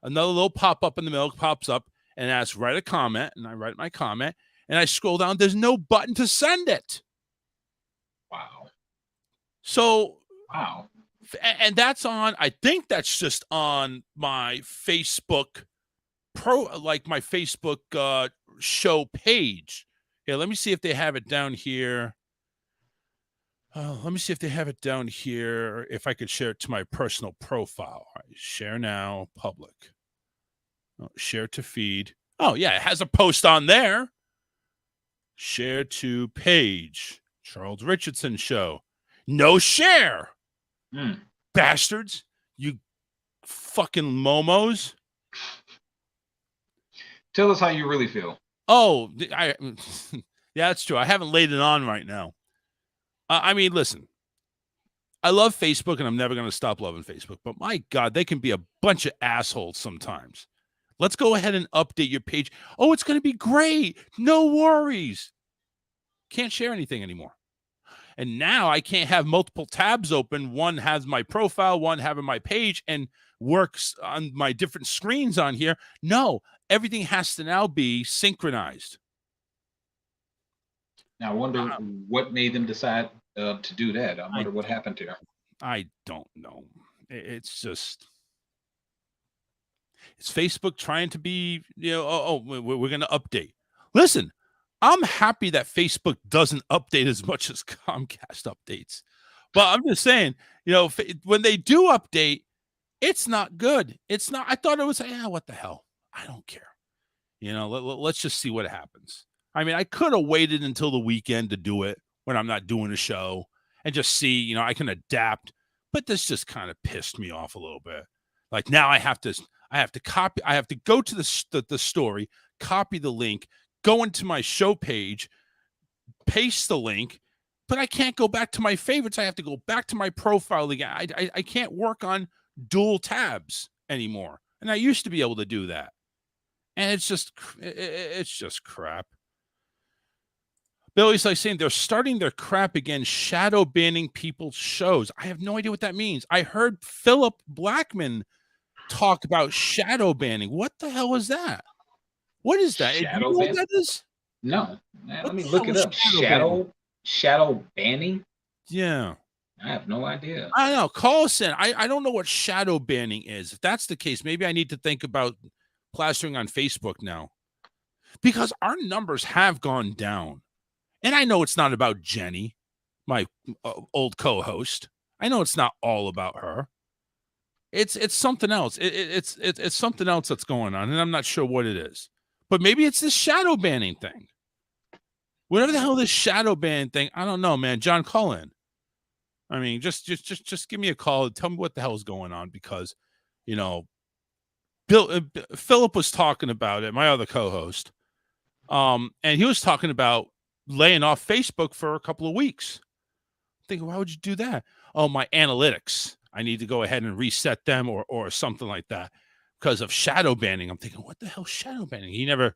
little pop-up in the middle pops up and asks, write a comment, and I write my comment, and I scroll down. There's no button to send it. Wow. So, wow. And that's on, I think that's just on my Facebook my Facebook show page. Here, let me see if they have it down here. Let me see if they have it down here. If I could share it to my personal profile. All right, share now, public. Oh, share to feed. Oh, yeah, it has a post on there. Share to page. Charles Richardson show. No share. Bastards. You fucking momos. Tell us how you really feel. Oh, yeah, that's true. I haven't laid it on right now. I mean, listen, I love Facebook and I'm never going to stop loving Facebook, but my God, they can be a bunch of assholes sometimes. Let's go ahead and update your page. Oh, it's going to be great. No worries. Can't share anything anymore. And now I can't have multiple tabs open. One has my profile, one having my page, and works on my different screens on here. No, everything has to now be synchronized. Now, I wonder what made them decide to do that. I wonder what happened here. I don't know. It's just, it's Facebook trying to be, we're going to update. Listen, I'm happy that Facebook doesn't update as much as Comcast updates. But I'm just saying, when they do update, it's not good. It's not. I thought it was, what the hell? I don't care. Let's just see what happens. I mean, I could have waited until the weekend to do it when I'm not doing a show and just see, I can adapt. But this just kind of pissed me off a little bit. Like now I have to go to the story, copy the link, go into my show page, paste the link, but I can't go back to my favorites. I have to go back to my profile again. I can't work on dual tabs anymore. And I used to be able to do that. And it's just crap. Billy's like saying they're starting their crap again, shadow banning people's shows. I have no idea what that means. I heard Philip Blackman talk about shadow banning. What the hell is that? What is that? Shadow you know what that is? No. Let me look it up. Shadow banning? Yeah. I have no idea. I don't know. Call us in. I don't know what shadow banning is. If that's the case, maybe I need to think about plastering on Facebook now. Because our numbers have gone down. And I know it's not about Jenny, my old co-host. I know it's not all about her. It's something else. It's something else that's going on, and I'm not sure what it is. But maybe it's this shadow banning thing. Whatever the hell this shadow ban thing, I don't know, man. John, call in. I mean, just give me a call and tell me what the hell is going on because, Philip was talking about it, my other co-host, and he was talking about laying off Facebook for a couple of weeks. I'm thinking, why would you do that? Oh, my analytics. I need to go ahead and reset them or something like that because of shadow banning. I'm thinking, what the hell is shadow banning? He never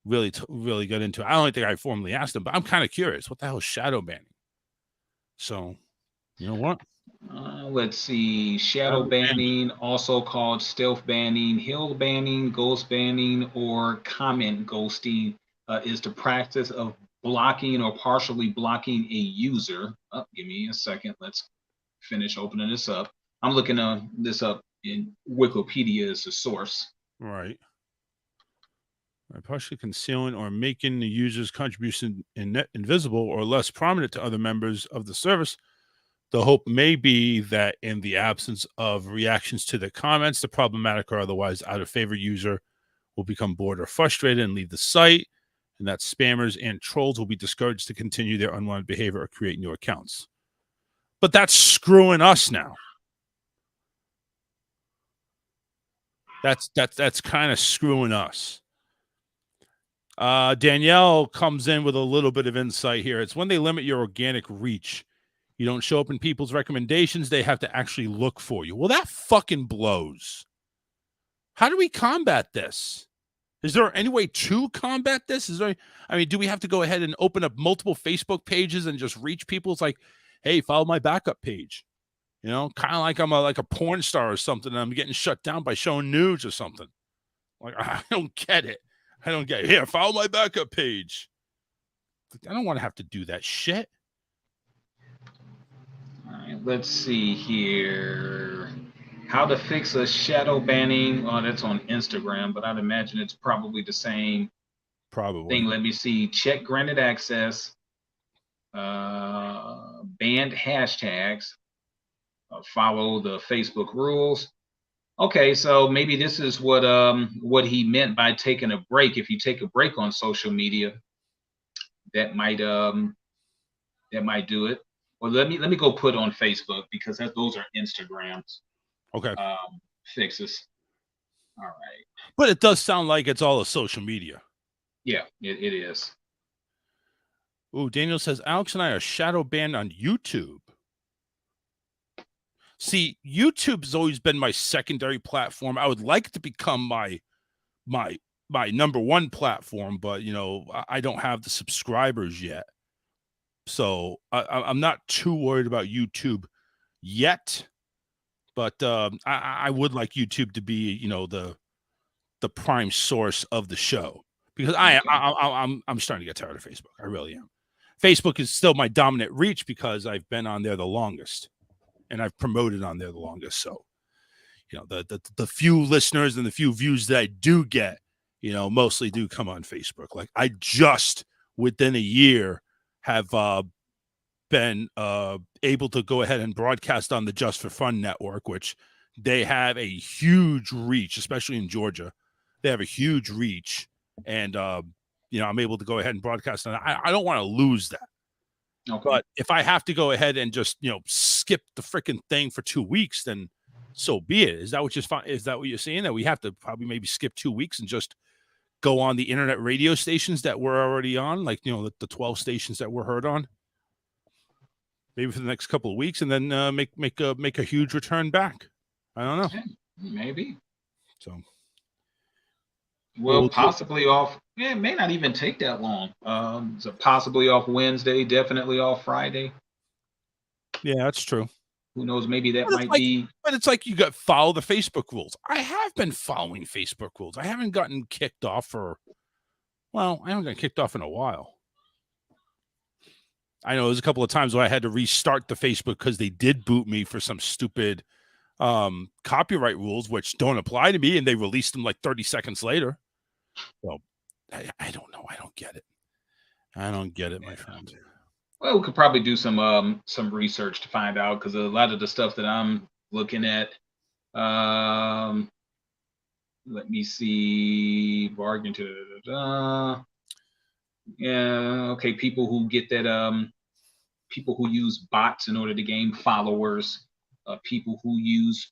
really got into it. I don't think I formally asked him, but I'm kind of curious. What the hell is shadow banning? So, you know what? Let's see. Shadow banning, also called stealth banning, hill banning, ghost banning, or comment ghosting, is the practice of blocking or partially blocking a user. Give me a second. Let's finish opening this up. I'm looking this up in Wikipedia as a source. Right. Partially concealing or making the user's contribution invisible or less prominent to other members of the service. The hope may be that in the absence of reactions to the comments, the problematic or otherwise out of favor user will become bored or frustrated and leave the site, and that spammers and trolls will be discouraged to continue their unwanted behavior or create new accounts. But that's screwing us now. That's kind of screwing us. Danielle comes in with a little bit of insight here. It's when they limit your organic reach. You don't show up in people's recommendations. They have to actually look for you. Well, that fucking blows. How do we combat this? Is there any way to combat this? Do we have to go ahead and open up multiple Facebook pages and just reach people? It's like, hey, follow my backup page. Kind of like I'm like a porn star or something. And I'm getting shut down by showing nudes or something. Like, I don't get it. Here, follow my backup page. I don't want to have to do that shit. All right, let's see here. How to fix a shadow banning. Oh, that's on Instagram, but I'd imagine it's probably the same thing. Let me see. Check granted access. banned hashtags. Follow the Facebook rules. Okay, so maybe this is what he meant by taking a break. If you take a break on social media, that might do it. Well, let me go put on Facebook because those are Instagrams Okay. fixes. All right. But it does sound like it's all a social media. Yeah, it is. Ooh, Daniel says Alex and I are shadow banned on YouTube. See, YouTube's always been my secondary platform. I would like to become my number one platform, but I don't have the subscribers yet. So I'm not too worried about YouTube yet, but I would like YouTube to be, the prime source of the show because I'm starting to get tired of Facebook. I really am. Facebook is still my dominant reach because I've been on there the longest and I've promoted on there the longest. So, the few listeners and the few views that I do get, mostly do come on Facebook. Like I just within a year have been able to go ahead and broadcast on the Just for Fun network, which they have a huge reach, especially in Georgia. They have a huge reach, and I'm able to go ahead and broadcast on it. I don't want to lose that. Okay. But if I have to go ahead and just skip the freaking thing for 2 weeks, then so be it. Is that what you're saying? That we have to probably maybe skip 2 weeks and just go on the internet radio stations that we're already on, like the 12 stations that we're heard on, maybe for the next couple of weeks, and then make a huge return back. I don't know. Yeah, maybe. So. Well, possibly off. Yeah, it may not even take that long. So possibly off Wednesday, definitely off Friday. Yeah, that's true. Who knows? Maybe that might be. But it's like you got follow the Facebook rules. I have been following Facebook rules. I haven't gotten kicked off I haven't gotten kicked off in a while. I know there's a couple of times where I had to restart the Facebook because they did boot me for some stupid copyright rules, which don't apply to me, and they released them like 30 seconds later. So I don't know. I don't get it. I don't get it, my friend. Well, we could probably do some research to find out because a lot of the stuff that I'm looking at. Let me see. Bargain to. Yeah. Okay. People who get that. People who use bots in order to gain followers. People who use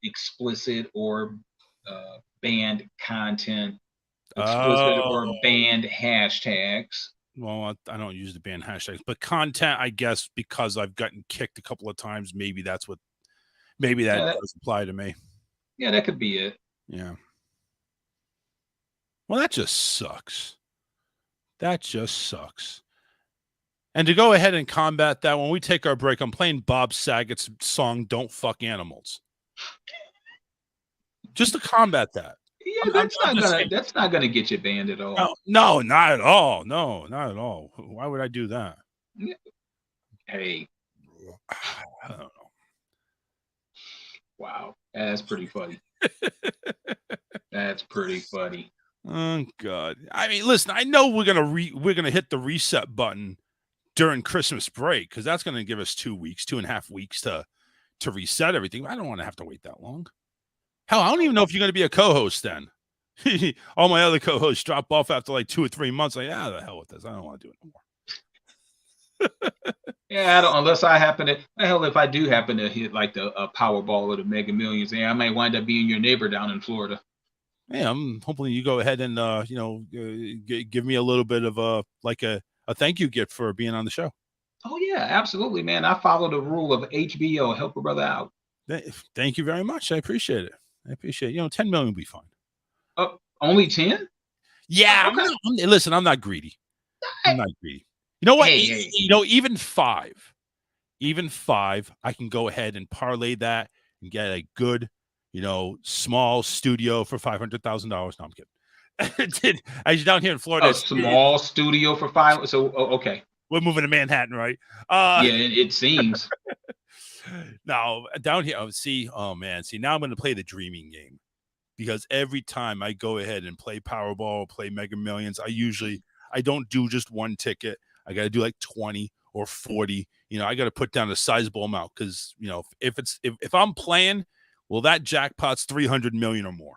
explicit or banned content. Explicit or banned hashtags. Well, I don't use the banned hashtags, but content, I guess, because I've gotten kicked a couple of times, maybe that does apply to me. Yeah, that could be it. Yeah. Well, that just sucks. That just sucks. And to go ahead and combat that, when we take our break, I'm playing Bob Saget's song, Don't Fuck Animals. Just to combat that. Yeah, that's not gonna get you banned at all. No, not at all. No, not at all. Why would I do that? Hey, I don't know. Wow, that's pretty funny. That's pretty funny. Oh God! I mean, listen. I know we're gonna hit the reset button during Christmas break because that's gonna give us 2.5 weeks to reset everything. I don't want to have to wait that long. Hell, I don't even know if you're going to be a co-host then. All my other co-hosts drop off after like 2 or 3 months. Like, the hell with this. I don't want to do it no more. Yeah, I don't, unless I happen to. Hell, if I do happen to hit like the Powerball or the Mega Millions, I might wind up being your neighbor down in Florida. Yeah, I'm hoping you go ahead and give me a little bit of a thank you gift for being on the show. Oh yeah, absolutely, man. I follow the rule of HBO. Help a brother out. Thank you very much. I appreciate it. 10 million will be fine. Only 10? Yeah. Okay. Listen, I'm not greedy. I'm not greedy. You know what? Hey. Even five, I can go ahead and parlay that and get a good, small studio for $500,000. No, I'm kidding. As down here in Florida, a small studio for $5. So, okay. We're moving to Manhattan, right? Yeah, it seems. Now down here, now I'm going to play the dreaming game because every time I go ahead and play Powerball, play Mega Millions, I don't do just one ticket. I got to do like 20 or 40. You know, I got to put down a sizable amount because, you know, if I'm playing, well, that jackpot's 300 million or more.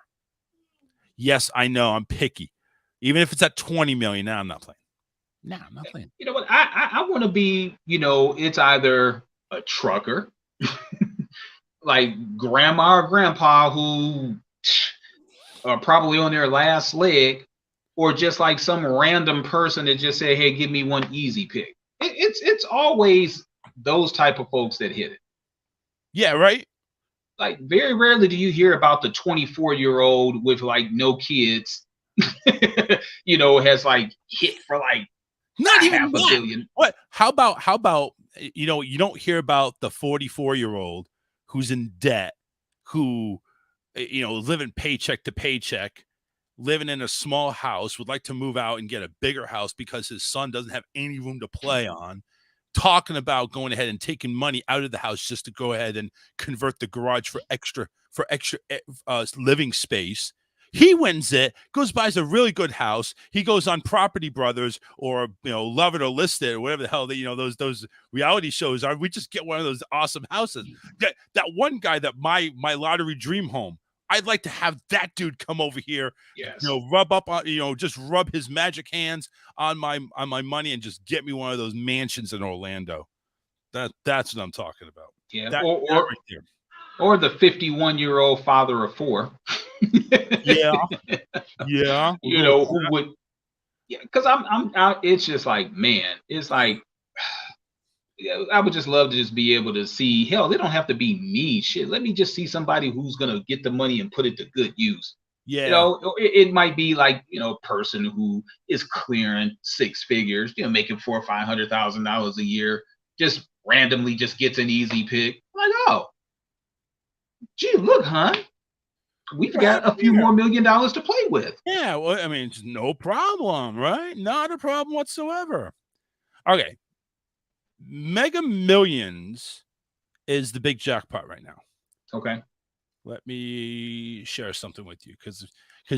Yes, I know I'm picky. Even if it's at 20 million, now I'm not playing. No, I'm not playing. You know what? I want to be, you know, it's either a trucker, like grandma or grandpa who are probably on their last leg, or just like some random person that just say, "Hey, give me one easy pick." It's always those type of folks that hit it. Yeah, right. Like very rarely do you hear about the 24-year-old with like no kids, you know, has like hit for like Not even half a that. billion. What? How about you know, you don't hear about the 44-year-old who's in debt, who, you know, living paycheck to paycheck, living in a small house, would like to move out and get a bigger house because his son doesn't have any room to play on, talking about going ahead and taking money out of the house just to go ahead and convert the garage for extra living space. He wins it, goes buys a really good house. He goes on Property Brothers or, you know, Love It or List It or whatever the hell that, you know, those reality shows are. We just get one of those awesome houses. That one guy that my lottery dream home. I'd like to have that dude come over here, Yes. you know, rub up on, you know, just rub his magic hands on my money and just get me one of those mansions in Orlando. That's what I'm talking about. Yeah. That or right there. or the 51-year-old father of 4. Yeah. Yeah. You know, who would, yeah, because it's just like, man, it's like, yeah, I would just love to just be able to see, hell, they don't have to be me. Shit, let me just see somebody who's gonna get the money and put it to good use. Yeah. You know, it might be like, you know, a person who is clearing 6 figures, you know, making $400,000 or $500,000 a year, just randomly just gets an easy pick. Like, oh, gee, look, hon, we've got a few more $1 million to play with. Yeah, well, I mean, it's no problem, right? Not a problem whatsoever. Okay. Mega Millions is the big jackpot right now. Okay. Let me share something with you because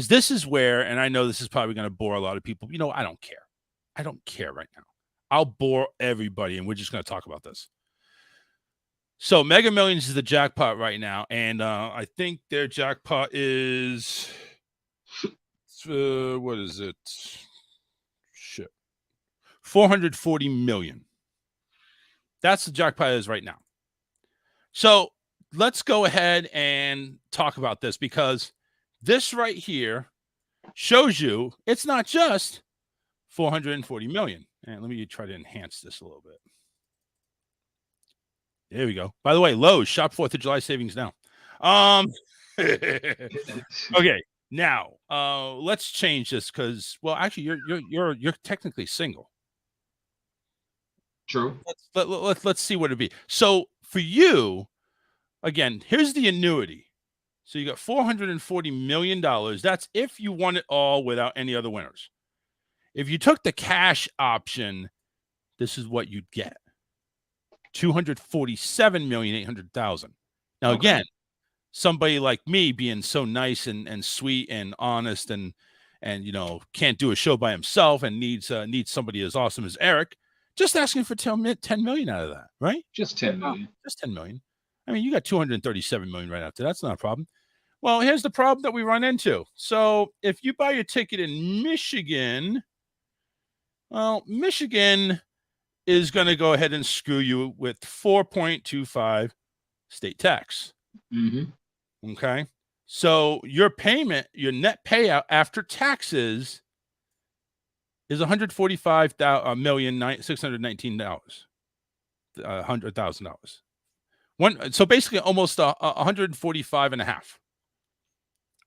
this is where, and I know this is probably going to bore a lot of people. You know, I don't care. I don't care right now. I'll bore everybody, and we're just going to talk about this. So Mega Millions is the jackpot right now, and I think their jackpot is what is it? Shit, 440 million. That's the jackpot is right now. So let's go ahead and talk about this because this right here shows you it's not just 440 million. And let me try to enhance this a little bit. There we go. By the way, Lowe's shop 4th of July savings now. Okay, now let's change this because, well, actually, you're technically single. True. Let's see what it'd be. So for you, again, here's the annuity. So you got $440 million. That's if you won it all without any other winners. If you took the cash option, this is what you'd get. 247,800,000. Now, again, somebody like me being so nice and sweet and honest and you know, can't do a show by himself and needs somebody as awesome as Eric, just asking for 10 million out of that, right? Just 10 million. Just 10 million. I mean, you got 237 million right after. That's not a problem. Well, here's the problem that we run into. So if you buy your ticket in Michigan, well, Michigan is going to go ahead and screw you with 4.25 state tax. Mm-hmm. Okay. So your payment, your net payout after taxes is $145,619,100,000. So basically almost 145 and a half.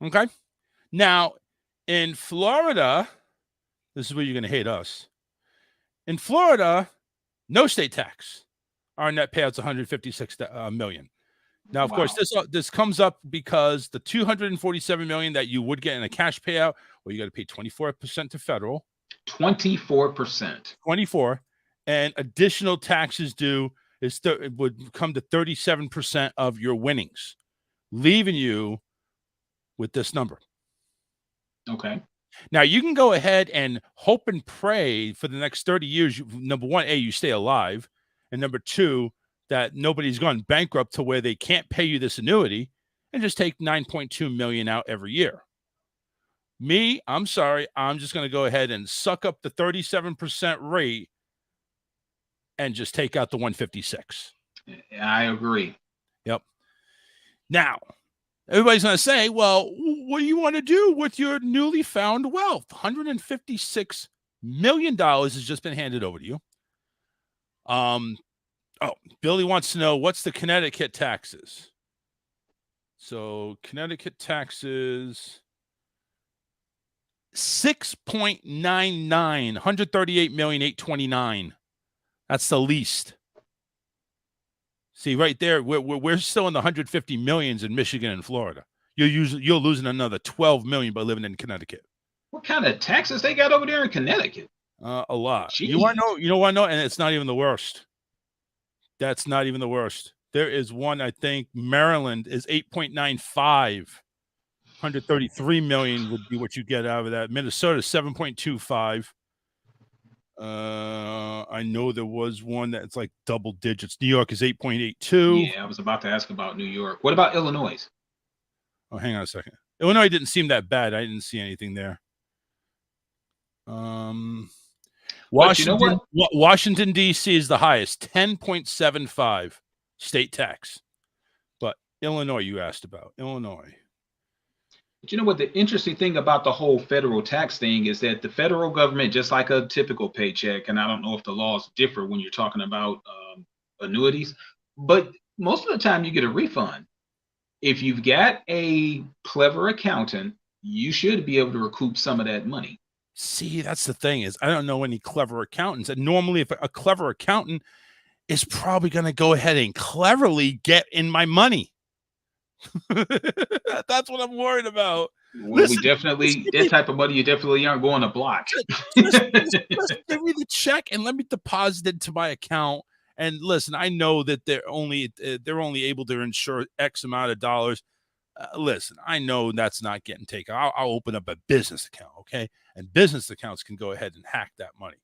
Okay. Now in Florida, this is where you're going to hate us. In Florida, no state tax. Our net payout's 156 million. Now, of course, this comes up because the 247 million that you would get in a cash payout, well, you got to pay 24% to federal. 24%. 24, and additional taxes due it would come to 37% of your winnings, leaving you with this number. Okay. Now you can go ahead and hope and pray for the next 30 years. Number one, A, you stay alive. And number two, that nobody's gone bankrupt to where they can't pay you this annuity and just take 9.2 million out every year. Me, I'm sorry. I'm just going to go ahead and suck up the 37% rate and just take out the 156. I agree. Yep. Now, everybody's going to say, well, what do you want to do with your newly found wealth? $156 million has just been handed over to you. Billy wants to know, what's the Connecticut taxes? So Connecticut taxes, 6.99, 138,829,000. That's the least. See, right there, we're still in the 150 millions in Michigan and Florida. You're losing another 12 million by living in Connecticut. What kind of taxes they got over there in Connecticut? A lot. Jeez. You want to know? You know what I know? And it's not even the worst. That's not even the worst. There is one, I think, Maryland is 8.95. 133 million would be what you get out of that. Minnesota 7.25. I know there was one that's like double digits. New York is 8.82. Yeah, I was about to ask about New York. What about Illinois? Oh, hang on a second. Illinois didn't seem that bad. I didn't see anything there. Washington, you know Washington D.C. is the highest, 10.75 state tax. But Illinois, you asked about Illinois. But you know what? The interesting thing about the whole federal tax thing is that the federal government, just like a typical paycheck, and I don't know if the laws differ when you're talking about annuities, but most of the time you get a refund. If you've got a clever accountant, you should be able to recoup some of that money. See, that's the thing, is I don't know any clever accountants. And normally if a clever accountant is probably going to go ahead and cleverly get in my money. That's what I'm worried about. Well, that type of money, you definitely aren't going to block. Just give me the check and let me deposit it to my account. And listen, I know that they're only able to insure X amount of dollars. Listen, I know that's not getting taken. I'll open up a business account, okay? And business accounts can go ahead and hack that money.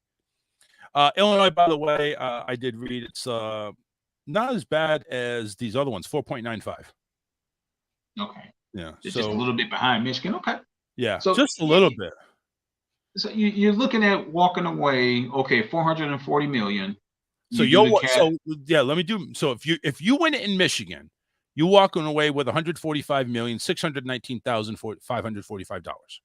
Illinois, by the way, I did read it's not as bad as these other ones, 4.95. Okay. Yeah. It's just a little bit behind Michigan. Okay. Yeah. So just a little bit. So you're looking at walking away. Okay, 440 million. So let me do. So if you win it in Michigan, you're walking away with $145,619,545.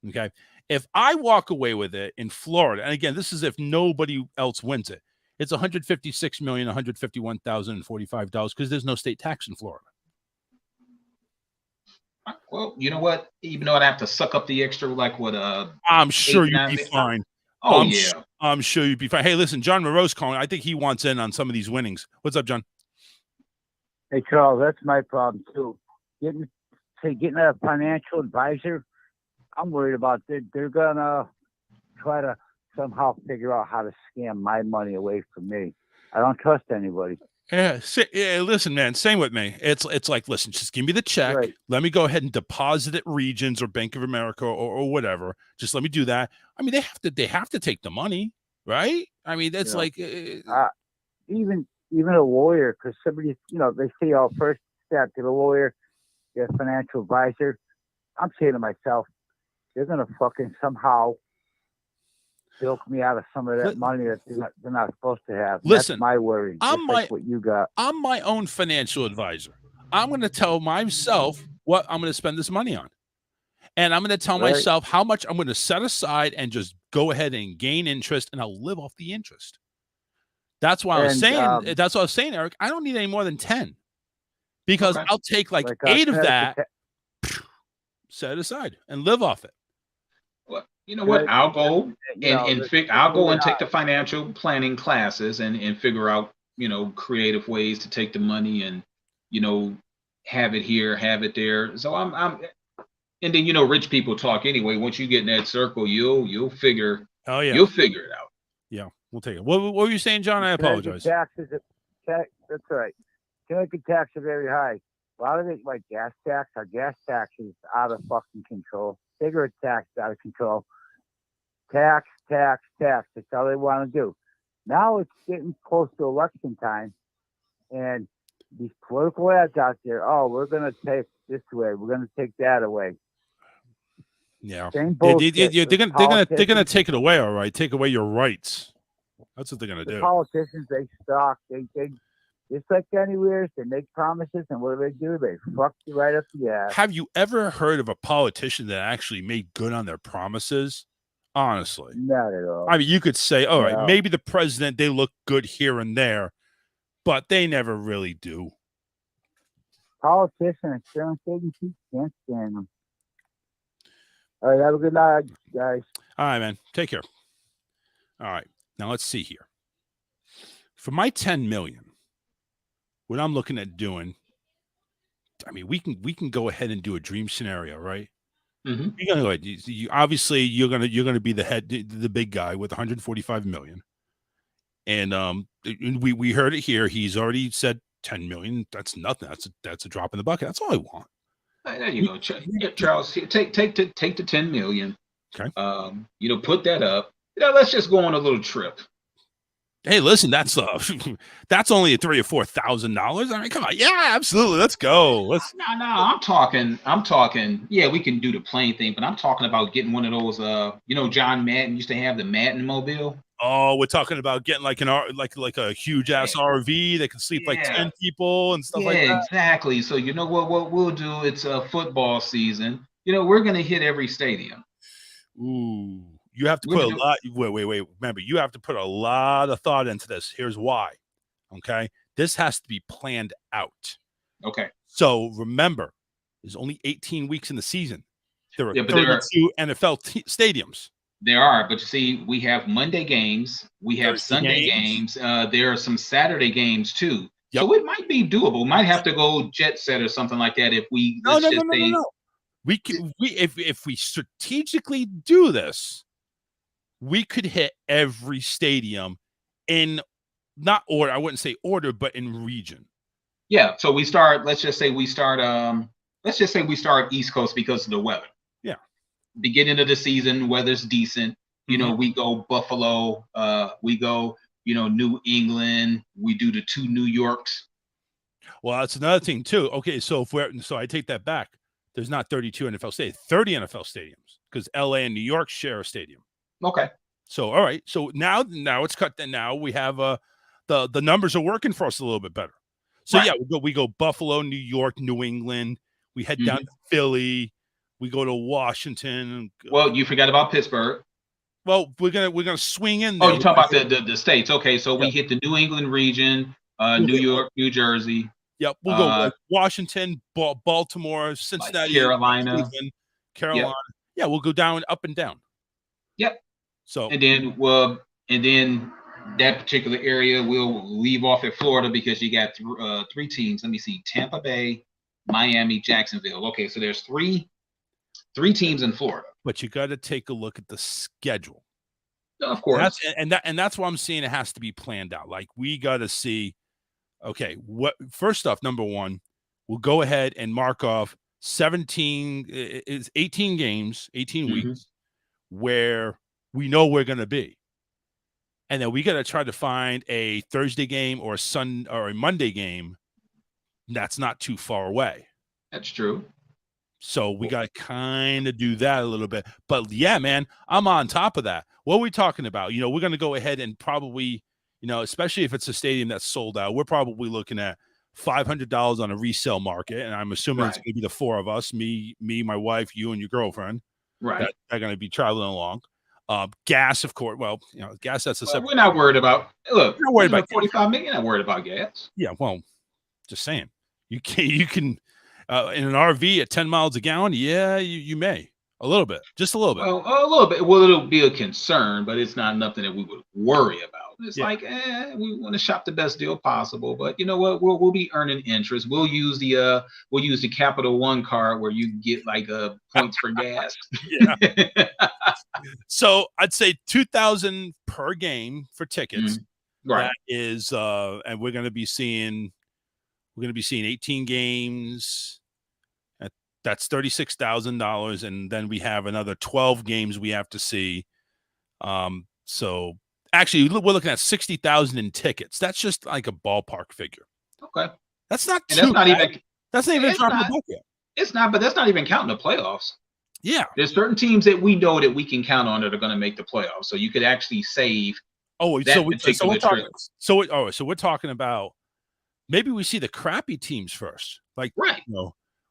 Okay. If I walk away with it in Florida, and again, this is if nobody else wins it, it's $156,151,045 because there's no state tax in Florida. Well, you know what? Even though I'd have to suck up the extra, like what? I'm sure you'd be fine. Oh, I'm sure you'd be fine. Hey, listen, John Moreau's calling. I think he wants in on some of these winnings. What's up, John? Hey, Charles, that's my problem too. Getting a financial advisor, I'm worried about they're gonna try to somehow figure out how to scam my money away from me. I don't trust anybody. Yeah, listen, man, same with me. It's like, listen, just give me the check. Right. Let me go ahead and deposit it Regions or Bank of America or whatever. Just let me do that. I mean, they have to take the money, right? I mean, that's like even a lawyer, because somebody, they say, oh, first step to the lawyer, get a financial advisor. I'm saying to myself, they're gonna fucking somehow bilk me out of some of that money that they're not supposed to have. Listen, that's my worry. What you got. I'm my own financial advisor. I'm going to tell myself what I'm going to spend this money on. And I'm going to tell myself how much I'm going to set aside and just go ahead and gain interest, and I'll live off the interest. That's why I was saying, Eric, I don't need any more than 10 because I'll take like 8 of that, set it aside and live off it. Well, you know what? I'll go and take the financial planning classes and figure out, creative ways to take the money and, have it here, have it there. So and then, rich people talk anyway. Once you get in that circle, you'll figure it out. Yeah, we'll take it. What were you saying, John? I apologize. Taxes, that's right. Connecticut taxes are very high. A lot of it, like gas tax, our gas tax is out of fucking control. cigarette tax out of control. Tax, tax, tax. That's all they want to do. Now it's getting close to election time, and these political ads out there, oh, we're going to take this away. We're going to take that away. Yeah. Same bullshit. They're gonna take it away, all right. Take away your rights. That's what they're gonna The do. politicians, they suck. They just like anywhere, they make promises, and what do? They fuck you right up the ass. Have you ever heard of a politician that actually made good on their promises? Honestly, Not at all. I mean, you could say, all right, No. maybe the president, they look good here and there, but they never really do. Politicians, insurance agencies, can't stand them. All right, have a good night, guys. All right, man. Take care. All right. Now let's see here. For my 10 million, what I'm looking at doing, I mean, we can go ahead and do a dream scenario, right? Mm-hmm. You're gonna go ahead. Obviously, you're gonna be the big guy with 145 million, and we heard it here. He's already said 10 million. That's nothing. That's a drop in the bucket. That's all I want. There you go, Charles. Take the 10 million. Okay. Put that up. Let's just go on a little trip. Hey, listen, that's that's only $3,000 or $4,000. I mean, come on, yeah, absolutely. Let's go. No. I'm talking. Yeah, we can do the plane thing, but I'm talking about getting one of those. John Madden used to have the Madden mobile. Oh, we're talking about getting like a huge ass RV that can sleep like 10 people and stuff like that. Yeah, exactly. So you know what we'll do? It's football season. We're gonna hit every stadium. Ooh, you have to put a lot. Wait. Remember, you have to put a lot of thought into this. Here's why. Okay, this has to be planned out. Okay. So remember, there's only 18 weeks in the season. There are 32 NFL stadiums. There are, but you see, we have Monday games, we have Sunday games. There are some Saturday games too. Yep. So it might be doable. Might have to go jet set or something like that if we. No. We can. If we strategically do this, we could hit every stadium in not order. I wouldn't say order, but in region. Yeah. So we start. Let's just say we start East Coast because of the weather. Yeah. Beginning of the season, weather's decent. We go Buffalo. We go. New England. We do the 2 New Yorks. Well, that's another thing too. Okay, so I take that back. There's not 32 NFL stadiums, 30 NFL stadiums because LA and New York share a stadium. Okay. So all right. So now it's cut. Now we have the numbers are working for us a little bit better. So right. Yeah, we go Buffalo, New York, New England. We head down to Philly. We go to Washington. Well, you forgot about Pittsburgh. Well, we're gonna swing in there. Oh, you're talking about the states. Okay, so we hit the New England region, New York, New Jersey. Yep, we'll go like Washington, Baltimore, Cincinnati, Carolina. Yep. Yeah, we'll go down, up and down. Yep. So and then that particular area we'll leave off at Florida because you got 3 teams. Let me see: Tampa Bay, Miami, Jacksonville. Okay, so there's three teams in Florida. But you got to take a look at the schedule. Of course. And that's why I'm saying it has to be planned out. Like we got to see. Okay, first off, number one, we'll go ahead and mark off 18 games, 18 weeks where we know we're going to be. And then we got to try to find a Thursday game or a Monday game that's not too far away. That's true. So we got to kind of do that a little bit. But yeah, man, I'm on top of that. What are we talking about? We're going to go ahead and probably, especially if it's a stadium that's sold out, we're probably looking at $500 on a resale market. And I'm assuming it's going to be the 4 of us, me, my wife, you, and your girlfriend. Right. That are going to be traveling along. Gas, of course. Well, gas, that's a separate. We're not worried about, look, we're not worried about 45 million. You're not worried about gas. Yeah. Well, just saying, you can, in an RV at 10 miles a gallon. Yeah, you may. A little bit, just a little bit. Well, a little bit. Well, it'll be a concern, but it's not nothing that we would worry about. It's like, we want to shop the best deal possible. But you know what? We'll be earning interest. We'll use the Capital One card where you get like points for gas. Yeah. So I'd say $2,000 per game for tickets. Right. That is, and we're going to be seeing 18 games. That's $36,000, and then we have another 12 games we have to see. So actually, we're looking at 60,000 in tickets. That's just like a ballpark figure. Okay. That's not And too that's not bad. even. That's not even It's dropping not. the bucket. It's not, but that's not even counting the playoffs. Yeah. There's certain teams that we know that we can count on that are going to make the playoffs. So you could actually save that particular trip. So we're talking about maybe we see the crappy teams first. Like, right.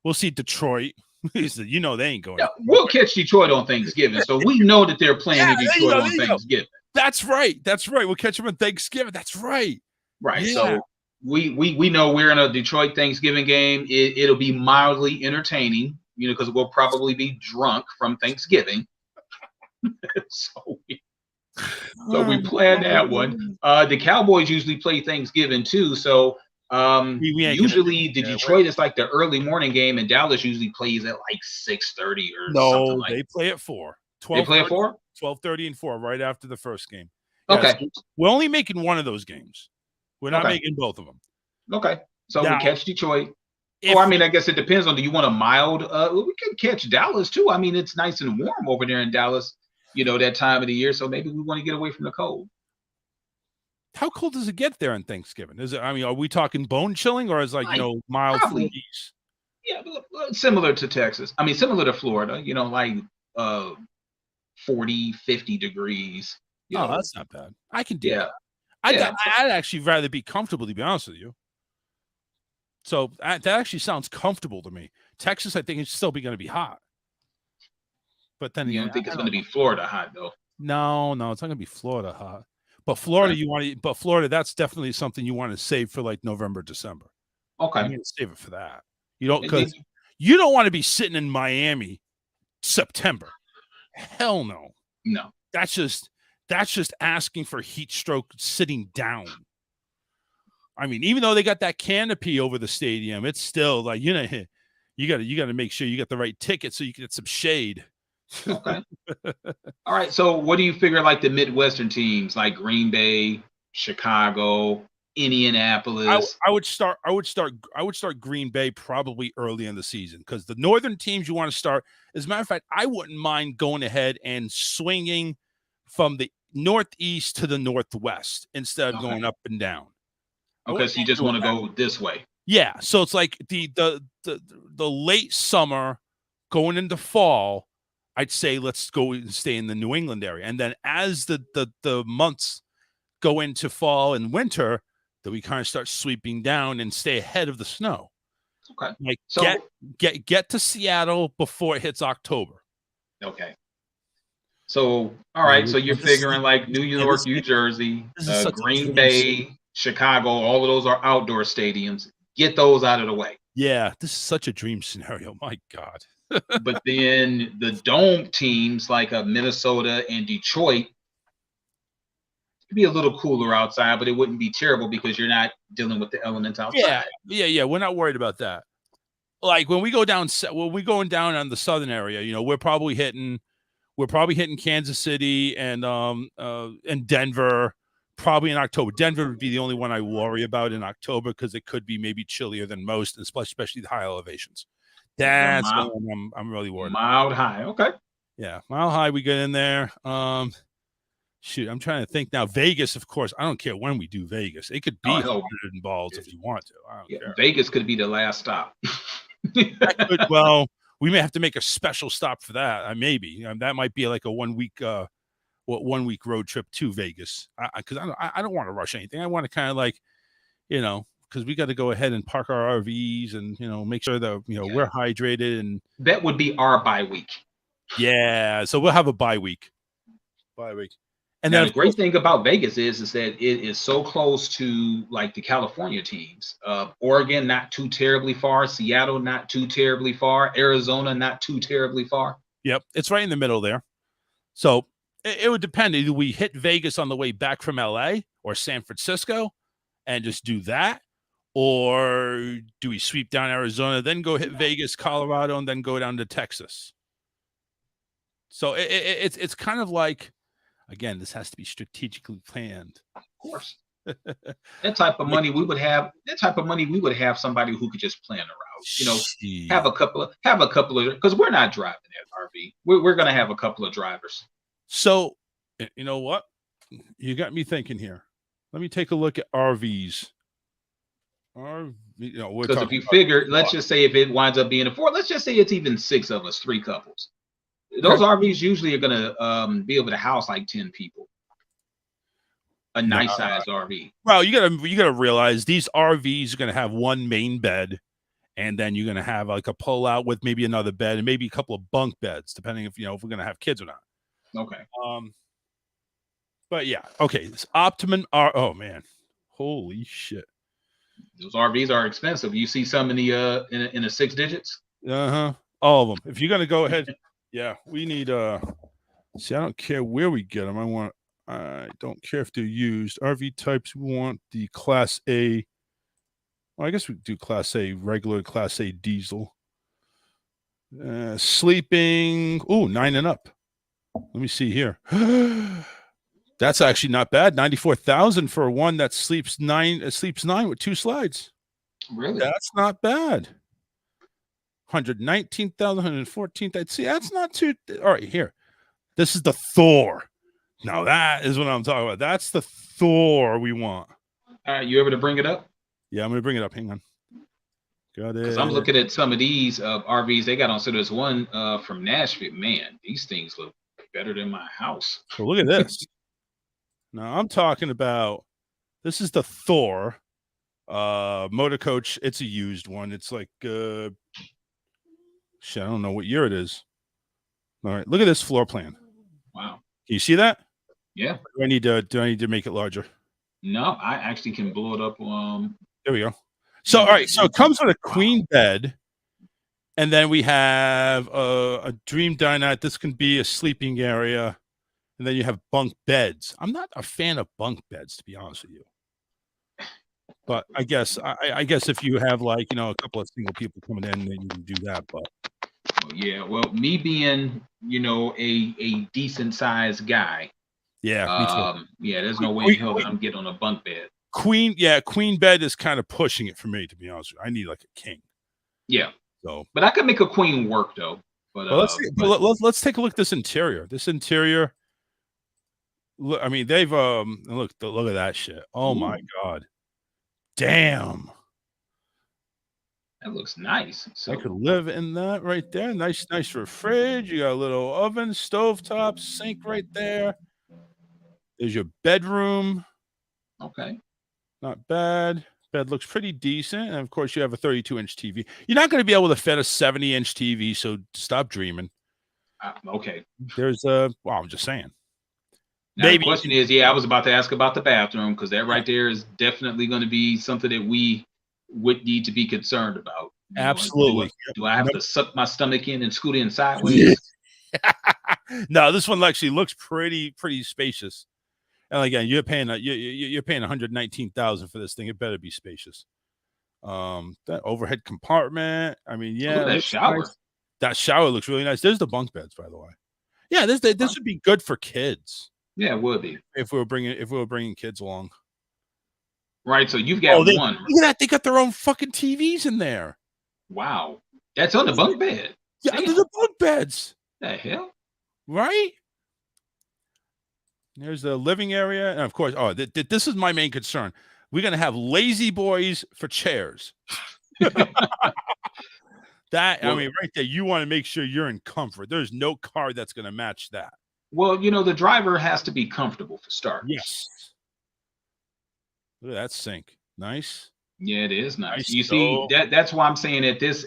We'll see Detroit. They ain't going. Yeah, we'll catch Detroit on Thanksgiving. So we know that they're playing in Detroit on Thanksgiving. That's right. We'll catch them on Thanksgiving. That's right. Right. Yeah. So we know we're in a Detroit Thanksgiving game. It'll be mildly entertaining, because we'll probably be drunk from Thanksgiving. so we plan that one. The Cowboys usually play Thanksgiving too. So usually the Detroit is like the early morning game, and Dallas usually plays at like 6:30 or something like that. They play at 4. They play at 4? 12:30 and 4 right after the first game. Okay. So we're only making one of those games. We're not making both of them. Okay. So we catch Detroit. I guess it depends on, do you want a mild? We can catch Dallas too. I mean, it's nice and warm over there in Dallas, that time of the year. So maybe we want to get away from the cold. How cold does it get there on Thanksgiving? Are we talking bone chilling, or is mild 40s? Yeah, similar to Texas. I mean, similar to Florida, like 40, 50 degrees. That's not bad. I can do that. I'd actually rather be comfortable, to be honest with you. So that actually sounds comfortable to me. Texas, I think, is still going to be hot. But then you don't think it's going to be Florida hot, though? No, it's not going to be Florida hot. But Florida, that's definitely something you want to save for like November, December. Okay. You're going to save it for that. You don't want to be sitting in Miami September. Hell no. No. That's just asking for heat stroke sitting down. I mean, even though they got that canopy over the stadium, it's still like, you got to make sure you get the right ticket so you can get some shade. Okay. All right. So what do you figure like the Midwestern teams like Green Bay, Chicago, Indianapolis? I would start Green Bay probably early in the season, because the northern teams you want to start. As a matter of fact, I wouldn't mind going ahead and swinging from the northeast to the northwest instead of going up and down. Okay, so you just want to go this way. Yeah. So it's like the late summer going into fall. I'd say let's go and stay in the New England area. And then as the months go into fall and winter, then we kind of start sweeping down and stay ahead of the snow. Okay. Like so, get to Seattle before it hits October. Okay. So, all right. So you're figuring like New York, New Jersey, Green Bay, Chicago, all of those are outdoor stadiums. Get those out of the way. Yeah, this is such a dream scenario. My God. But then the dome teams like Minnesota and Detroit, it'd be a little cooler outside, but it wouldn't be terrible because you're not dealing with the elements outside. Yeah. We're not worried about that. Like when we go down, going down on the southern area, we're probably hitting Kansas City and Denver probably in October. Denver would be the only one I worry about in October because it could be maybe chillier than most, especially the high elevations. That's what I'm really worried about. Mild high. Okay. Yeah. Mile high. We get in there. Shoot, I'm trying to think now. Vegas, of course. I don't care when we do Vegas. It could be 100 balls if you want to. I don't care. Vegas could be the last stop. Well, we may have to make a special stop for that. Maybe that might be like a 1 week, 1 week road trip to Vegas. Because I don't want to rush anything. I want to kind of like, because we got to go ahead and park our RVs and make sure that we're hydrated, and that would be our bye week. Yeah, so we'll have a bye week. And now, then the great thing about Vegas is that it is so close to like the California teams. Oregon, not too terribly far. Seattle, not too terribly far. Arizona, not too terribly far. Yep, it's right in the middle there. So it would depend. Do we hit Vegas on the way back from LA or San Francisco and just do that? Or do we sweep down Arizona, then go hit Vegas, Colorado, and then go down to Texas? So it's kind of like, again, this has to be strategically planned. Of course. That type of money we would have. That type of money we would have somebody who could just plan a route. You know, Jeez. have a couple of because we're not driving that RV. We're gonna have a couple of drivers. So, you know what? You got me thinking here. Let me take a look at RVs. RV, you know, we're Because if talking you about- figure, let's just say if it winds up being a 4, let's just say it's even 6 of us, 3 couples. Those RVs usually are gonna be able to house like 10 people. A nice sized RV. Well, you gotta realize these RVs are gonna have one main bed, and then you're gonna have like a pull out with maybe another bed and maybe a couple of bunk beds, depending if we're gonna have kids or not. Okay. But yeah, okay. This Optimum oh man, holy shit. Those RVs are expensive. You see some in the in the 6 digits. All of them. If you're gonna go ahead, yeah, we need see, I don't care where we get them. I don't care if they're used. RV types, we want the Class A. Well, I guess we do Class A, regular Class A diesel. Sleeping, 9 and up. Let me see here. That's actually not bad. 94,000 for one that sleeps 9 with 2 slides. Really? That's not bad. 119,000, 114,000. See, that's not too. All right, here. This is the Thor. Now that is what I'm talking about. That's the Thor we want. All right, you able to bring it up? Yeah, I'm gonna bring it up. Hang on. Got it. Because I'm looking at some of these RVs they got on. So there's one from Nashville. Man, these things look better than my house. So look at this. Now I'm talking about. This is the Thor motor coach. It's a used one. It's like shit. I don't know what year it is. All right, look at this floor plan. Wow. Can you see that? Yeah. Do I need to make it larger? No, I actually can blow it up. There we go. So all right, so it comes with a queen bed, and then we have a dream dinette. This can be a sleeping area, and then you have bunk beds. I'm not a fan of bunk beds, to be honest with you. But I guess if you have like a couple of single people coming in, then you can do that. But yeah, well, me being a decent sized guy. Yeah, me too. Yeah, there's no way in hell that I'm getting on a bunk bed. Queen bed is kind of pushing it for me, to be honest with you. I need like a king. Yeah. So, but I could make a queen work though. But let's take a look at this interior. This interior. Look, I mean, they've look at that shit. Oh my god, damn. That looks nice. So I could live in that right there. Nice for a fridge. You got a little oven, stovetop, sink right there. There's your bedroom. Okay. Not bad. Bed looks pretty decent. And of course, you have a 32-inch TV. You're not going to be able to fit a 70-inch TV, so stop dreaming. Okay. There's I'm just saying. Now, maybe the question is, I was about to ask about the bathroom because that right there is definitely going to be something that we would need to be concerned about. Absolutely. Do I have to suck my stomach in and scoot in sideways? No, this one actually looks pretty spacious. And again, you're paying 119,000 for this thing. It better be spacious. That overhead compartment. I mean, yeah, look at that shower. Nice. That shower looks really nice. There's the bunk beds, by the way. Yeah, this would be good for kids. Yeah, it would be if we were bringing kids along. Right. So you've got one. Look at that. They got their own fucking TVs in there. Wow, that's on the bunk bed. Yeah, under the bunk beds. The hell. Right. There's the living area. And of course, this is my main concern. We're going to have lazy boys for chairs. I mean, right there, you want to make sure you're in comfort. There's no car that's going to match that. Well, the driver has to be comfortable for starters. Yes. Look at that sink. Nice. Yeah, it is nice. You see, that's why I'm saying at this,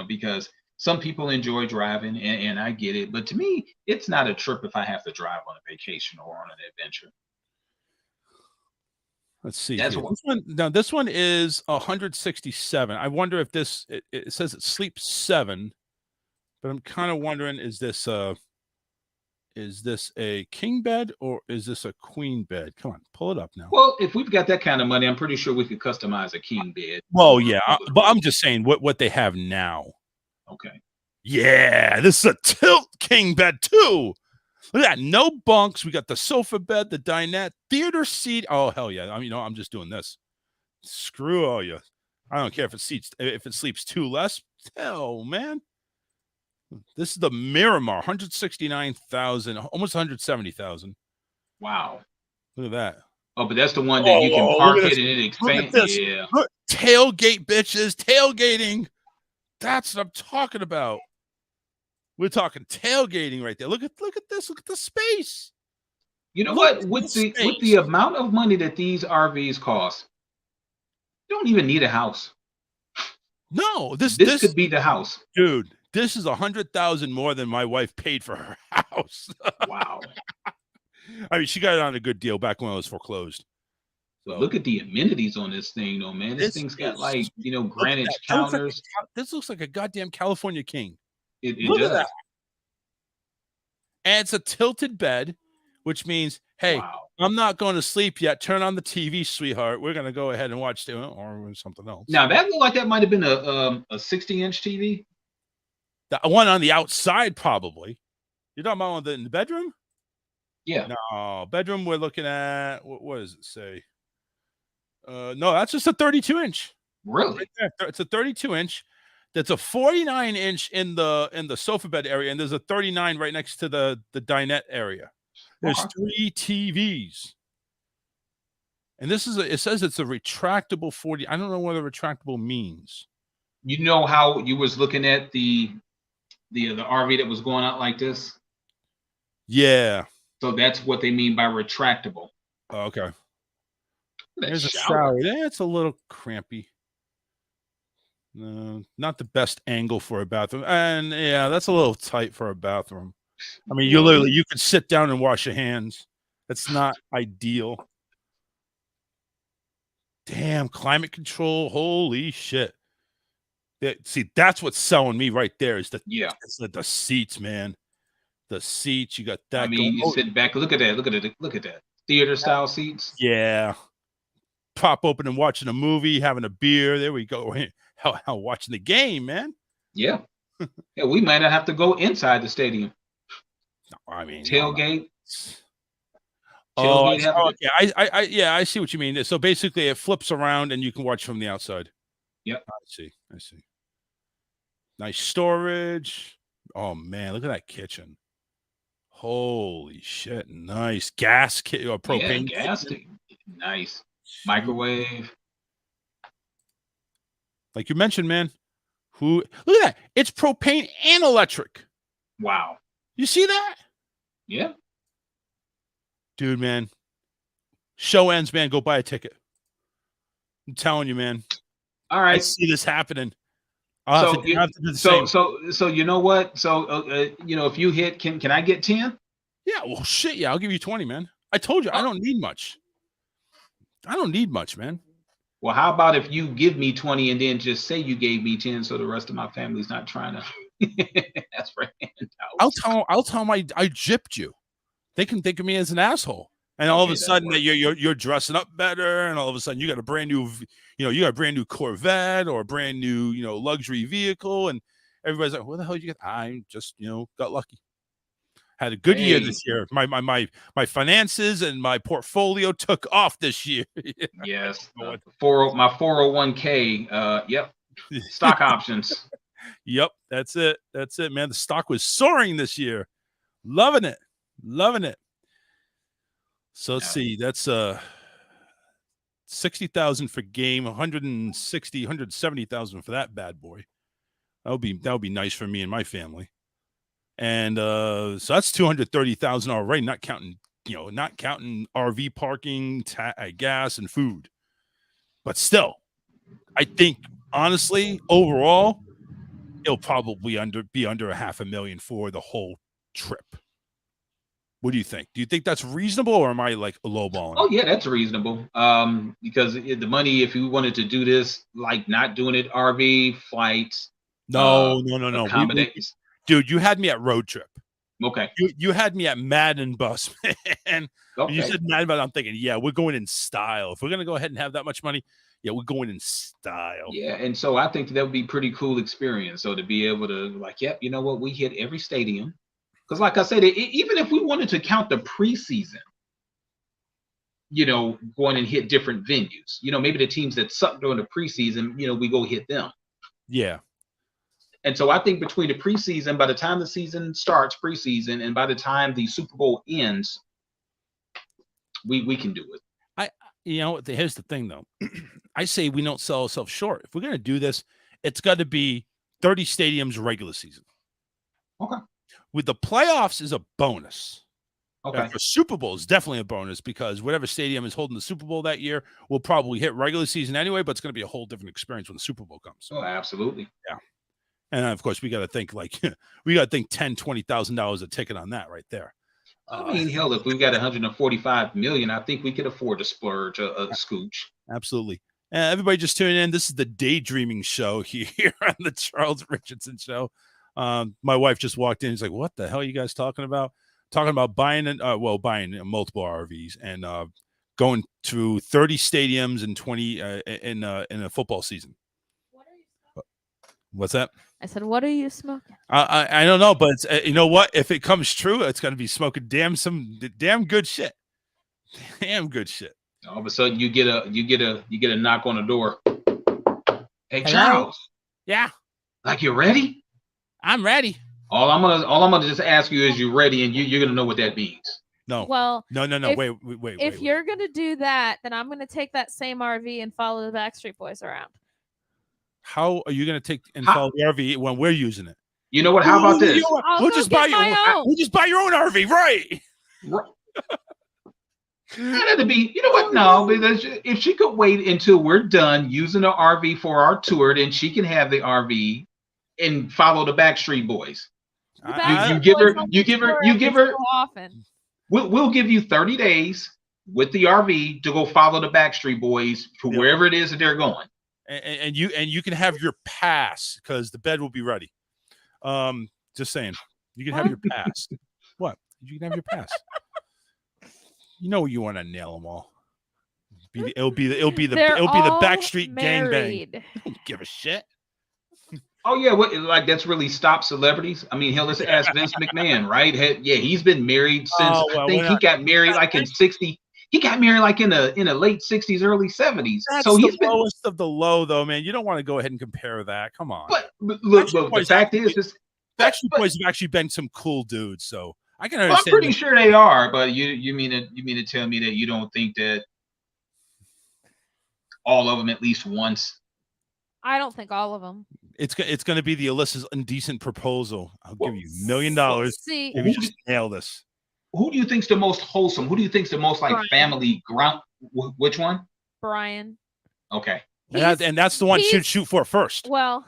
because some people enjoy driving, and I get it. But to me, it's not a trip if I have to drive on a vacation or on an adventure. Let's see. This one is 167. I wonder if it says it sleeps 7, but I'm kind of wondering, is this a king bed or is this a queen bed? Come on, pull it up now. Well, if we've got that kind of money, I'm pretty sure we could customize a king bed. Well, yeah, but I'm just saying what they have now. Okay. Yeah, this is a tilt king bed too. Look at that. No bunks. We got the sofa bed, the dinette, theater seat. Oh, hell yeah. I'm just doing this. Screw all you. I don't care if it sleeps two less. Hell, man. This is the Miramar, 169,000, almost 170,000. Wow. Look at that. Oh, but that's the one that you can park it and it expands. Yeah. Look, tailgate, bitches. Tailgating. That's what I'm talking about. We're talking tailgating right there. Look at this. Look at the space. You know what? With the amount of money that these RVs cost, you don't even need a house. No, this could be the house, dude. This is 100,000 more than my wife paid for her house. Wow. I mean, she got it on a good deal back when it was foreclosed. So look at the amenities on this thing, though, man. This thing's got granite counters. This looks like a goddamn California king. It does. And it's a tilted bed, which means, hey, I'm not going to sleep yet. Turn on the TV, sweetheart. We're going to go ahead and watch or something else. Now, that looked like that might have been a 60-inch TV. The one on the outside, probably. You're talking about in the bedroom? Yeah. No, bedroom, we're looking at, what does it say? No, that's just a 32-inch. Really? Right there. It's a 32-inch. That's a 49-inch in the sofa bed area, and there's a 39 right next to the dinette area. There's 3 TVs. And it says it's a retractable 40. I don't know what a retractable means. You know how you was looking at the RV that was going out like this? Yeah. So that's what they mean by retractable. Oh, okay. There's a shower. It's a little crampy. No, not the best angle for a bathroom. And yeah, that's a little tight for a bathroom. I mean, you could sit down and wash your hands. That's not ideal. Damn, climate control. Holy shit. See, that's what's selling me right there is the seats, man. The seats, you got that. I mean, you sit back, look at that, look at that. Theater style seats. Yeah. Pop open and watching a movie, having a beer. There we go. How watching the game, man. Yeah. Yeah, we might not have to go inside the stadium. No, I mean, tailgate. I see what you mean. So basically, it flips around and you can watch from the outside. Yep. I see. Nice storage. Oh man, look at that kitchen. Holy shit! Nice gas kit or propane. Yeah, gas. Nice microwave. Like you mentioned, man. Look at that? It's propane and electric. Wow. You see that? Yeah. Dude, man. Show ends, man. Go buy a ticket. I'm telling you, man. All right. I see this happening. So you know what? So if you hit, can I get 10? Yeah. Well, shit. Yeah, I'll give you 20, man. I told you I don't need much. Man. Well, how about if you give me 20 and then just say you gave me 10, so the rest of my family's not trying to ask for handouts. I'll tell them I gypped you. They can think of me as an asshole, and all of a sudden that you're dressing up better, and all of a sudden you got a brand new Corvette or a brand new luxury vehicle, and everybody's like, "What the hell did you get?" I just got lucky. Had a good year this year. My finances and my portfolio took off this year. Yes. My 401k. Yep. Stock options. Yep. That's it, man. The stock was soaring this year. Loving it. So let's see. That's 60,000 for game, 170,000 for that bad boy. That would be nice for me and my family. And so that's 230,000 already, not counting RV parking, gas, and food. But still, I think honestly, overall, it'll probably be under $500,000 for the whole trip. What do you think? Do you think that's reasonable, or am I like lowballing? Oh yeah, that's reasonable. Because the money, if you wanted to do this, like not doing it RV flights. No. Dude, you had me at road trip. Okay. You had me at Madden bus, man. Okay. You said Madden bus. I'm thinking, yeah, we're going in style. If we're gonna go ahead and have that much money, yeah, we're going in style. Yeah, and so I think that would be pretty cool experience. So to be able to yep, you know what, we hit every stadium. Because, like I said, even if we wanted to count the preseason, going and hit different venues, maybe the teams that suck during the preseason, we go hit them. Yeah. And so I think between the preseason, by the time the season starts, preseason, and by the time the Super Bowl ends, we can do it. Here's the thing, though. I say we don't sell ourselves short. If we're going to do this, it's got to be 30 stadiums regular season. Okay. With the playoffs is a bonus. Okay. For Super Bowl is definitely a bonus because whatever stadium is holding the Super Bowl that year will probably hit regular season anyway, but it's going to be a whole different experience when the Super Bowl comes. Oh, absolutely. Yeah. And of course, we got to think $10,000, $20,000 a ticket on that right there. I mean, hell, if we've got 145 million, I think we could afford to splurge a scooch. Absolutely. Everybody just tuning in. This is the Daydreaming Show here on the Charles Richardson Show. My wife just walked in. She's like, "What the hell are you guys talking about?" Talking about buying multiple RVs and going to 30 stadiums and 20 in a football season. What's that? I said, "What are you smoking?" I don't know, but it's, you know what? If it comes true, it's going to be smoking damn good shit. Damn good shit. All of a sudden, you get a knock on the door. Hey, Hello? Charles. Yeah. Like, you ready? I'm ready. All I'm gonna just ask you is, you ready, and you're gonna know what that means. No. Well, no. Wait. If you're gonna do that, then I'm gonna take that same RV and follow the Backstreet Boys around. How are you going to take and follow the RV when we're using it? You know what? How about this? We'll just buy your own RV, right? That'd be, you know what? No, because if she could wait until we're done using the RV for our tour, then she can have the RV and follow the Backstreet Boys. You give her. Often. We'll give you 30 days with the RV to go follow the Backstreet Boys to wherever it is that they're going. And you can have your pass because the bed will be ready. Just saying, you can have your pass. What? You can have your pass. You know you want to nail them all. It'll be the Backstreet gangbang. Don't give a shit. Oh yeah, like that's really stopped celebrities. I mean, hell, let's ask Vince McMahon, right? He's been married since I think he got married like in 60. He got married like in the late 60s, early 70s. That's so he's the lowest of the low, though, man. You don't want to go ahead and compare that. Come on. But look, the fact is, Backstreet Boys have actually been some cool dudes, so I can I'm understand. pretty sure they are, but you mean to tell me that you don't think that all of them at least once? I don't think all of them. It's going to be the Alyssa's indecent proposal. I'll give you $1 million See, if you just nail this. Who do you think's the most wholesome? Who do you think's the most like Brian. family ground? Which one? Brian. Okay. And that's the one should shoot for first. Well,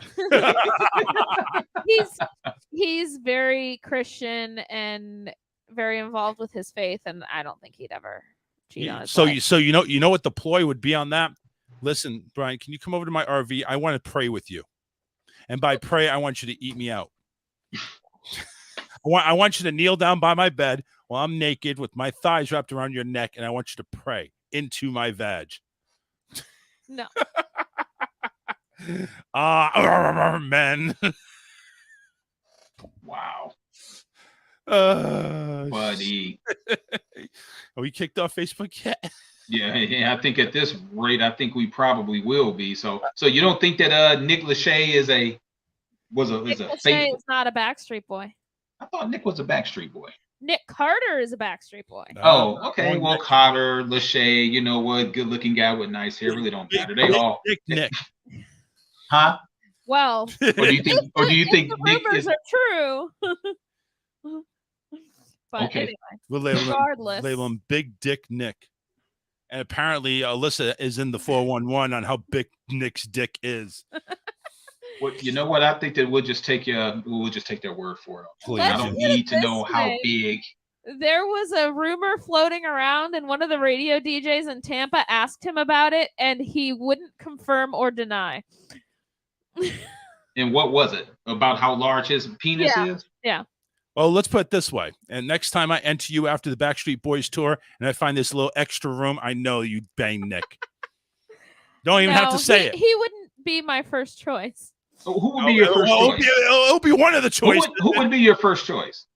he's very Christian and very involved with his faith, and I don't think he'd ever cheat on his wife. So you know what the ploy would be on that? Listen, Brian, can you come over to my RV? I want to pray with you, and by pray, I want you to eat me out. I want you to kneel down by my bed while I'm naked with my thighs wrapped around your neck, and I want you to pray into my vag. No. Men. Wow. Buddy. Are we kicked off Facebook yet? Yeah, I think at this rate, I think we probably will be. So you don't think that Nick Lachey is a Lachey is not a Backstreet Boy. I thought Nick was a Backstreet Boy. Nick Carter is a Backstreet Boy. Oh, okay. Well, Carter, Lachey, you know what? Good-looking guy with nice hair. Really don't matter. They all Nick. Huh? Well, or do you think the Nick rumors is are true? But okay? Anyway, We'll label him Big Dick Nick. And apparently, Alyssa is in the 411 on how big Nick's dick is. Well, you know what? I think that we'll just take their word for it. Please. I don't need to know how big. There was a rumor floating around, and one of the radio DJs in Tampa asked him about it, and he wouldn't confirm or deny. And what was it? About how large his penis is? Yeah. Well, let's put it this way. And next time I enter you after the Backstreet Boys tour and I find this little extra room, I know you bang Nick. Don't even have to say it. He wouldn't be my first choice. Who would be your first choice? It'll be one of the choices. Who would be your first choice?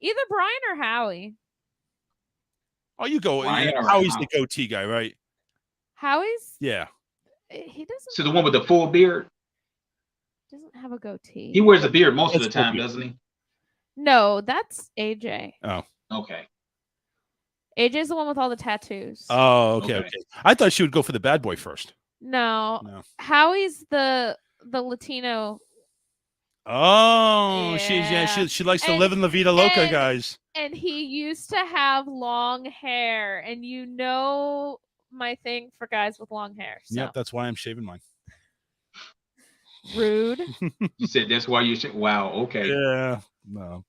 Either Brian or Howie. Oh, you go. Brian or Howie's Howie? the goatee guy, right? Howie's? Yeah. He doesn't. So the one with the full beard, Doesn't have a goatee. he wears a beard most of the That's full time, beard. doesn't he? No, that's AJ. Oh. Okay. AJ's the one with all the tattoos. Oh, okay, Okay. okay. I thought she would go for the bad boy first. No. No. Howie's the Latino. Oh, Yeah. she likes to And- live in La Vida Loca, and- guys. And he used to have long hair, and you know my thing for guys with long hair. So. Yep, that's why I'm shaving mine. Rude. You said that's why you should. Wow. Okay. Yeah, no,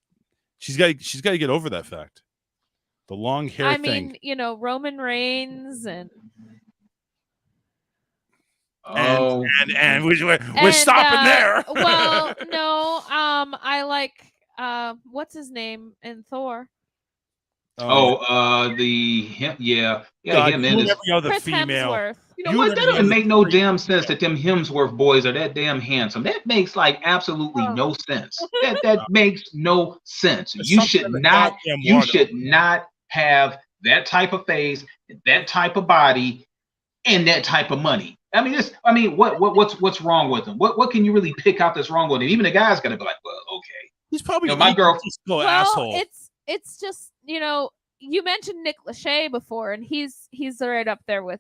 she's got to get over that fact. The long hair I thing. mean, you know, Roman Reigns and Oh. And we're and, stopping there. Well, no, I like what's his name in Thor? Yeah, God, him you and and his. every other Chris female. Hemsworth. You know You what? and That every doesn't other make no female. damn sense that them Hemsworth boys are that damn handsome. That makes like absolutely Oh. no sense. That makes no sense. There's You something should in the not. goddamn You water. should not have that type of face, that type of body, and that type of money. I mean, what's wrong with him? What can you really pick out that's wrong with him? Even the guy's gonna be like, well, okay. He's probably You know, my an girl- egotistical Well, asshole. it's just, you know, you mentioned Nick Lachey before, and he's right up there with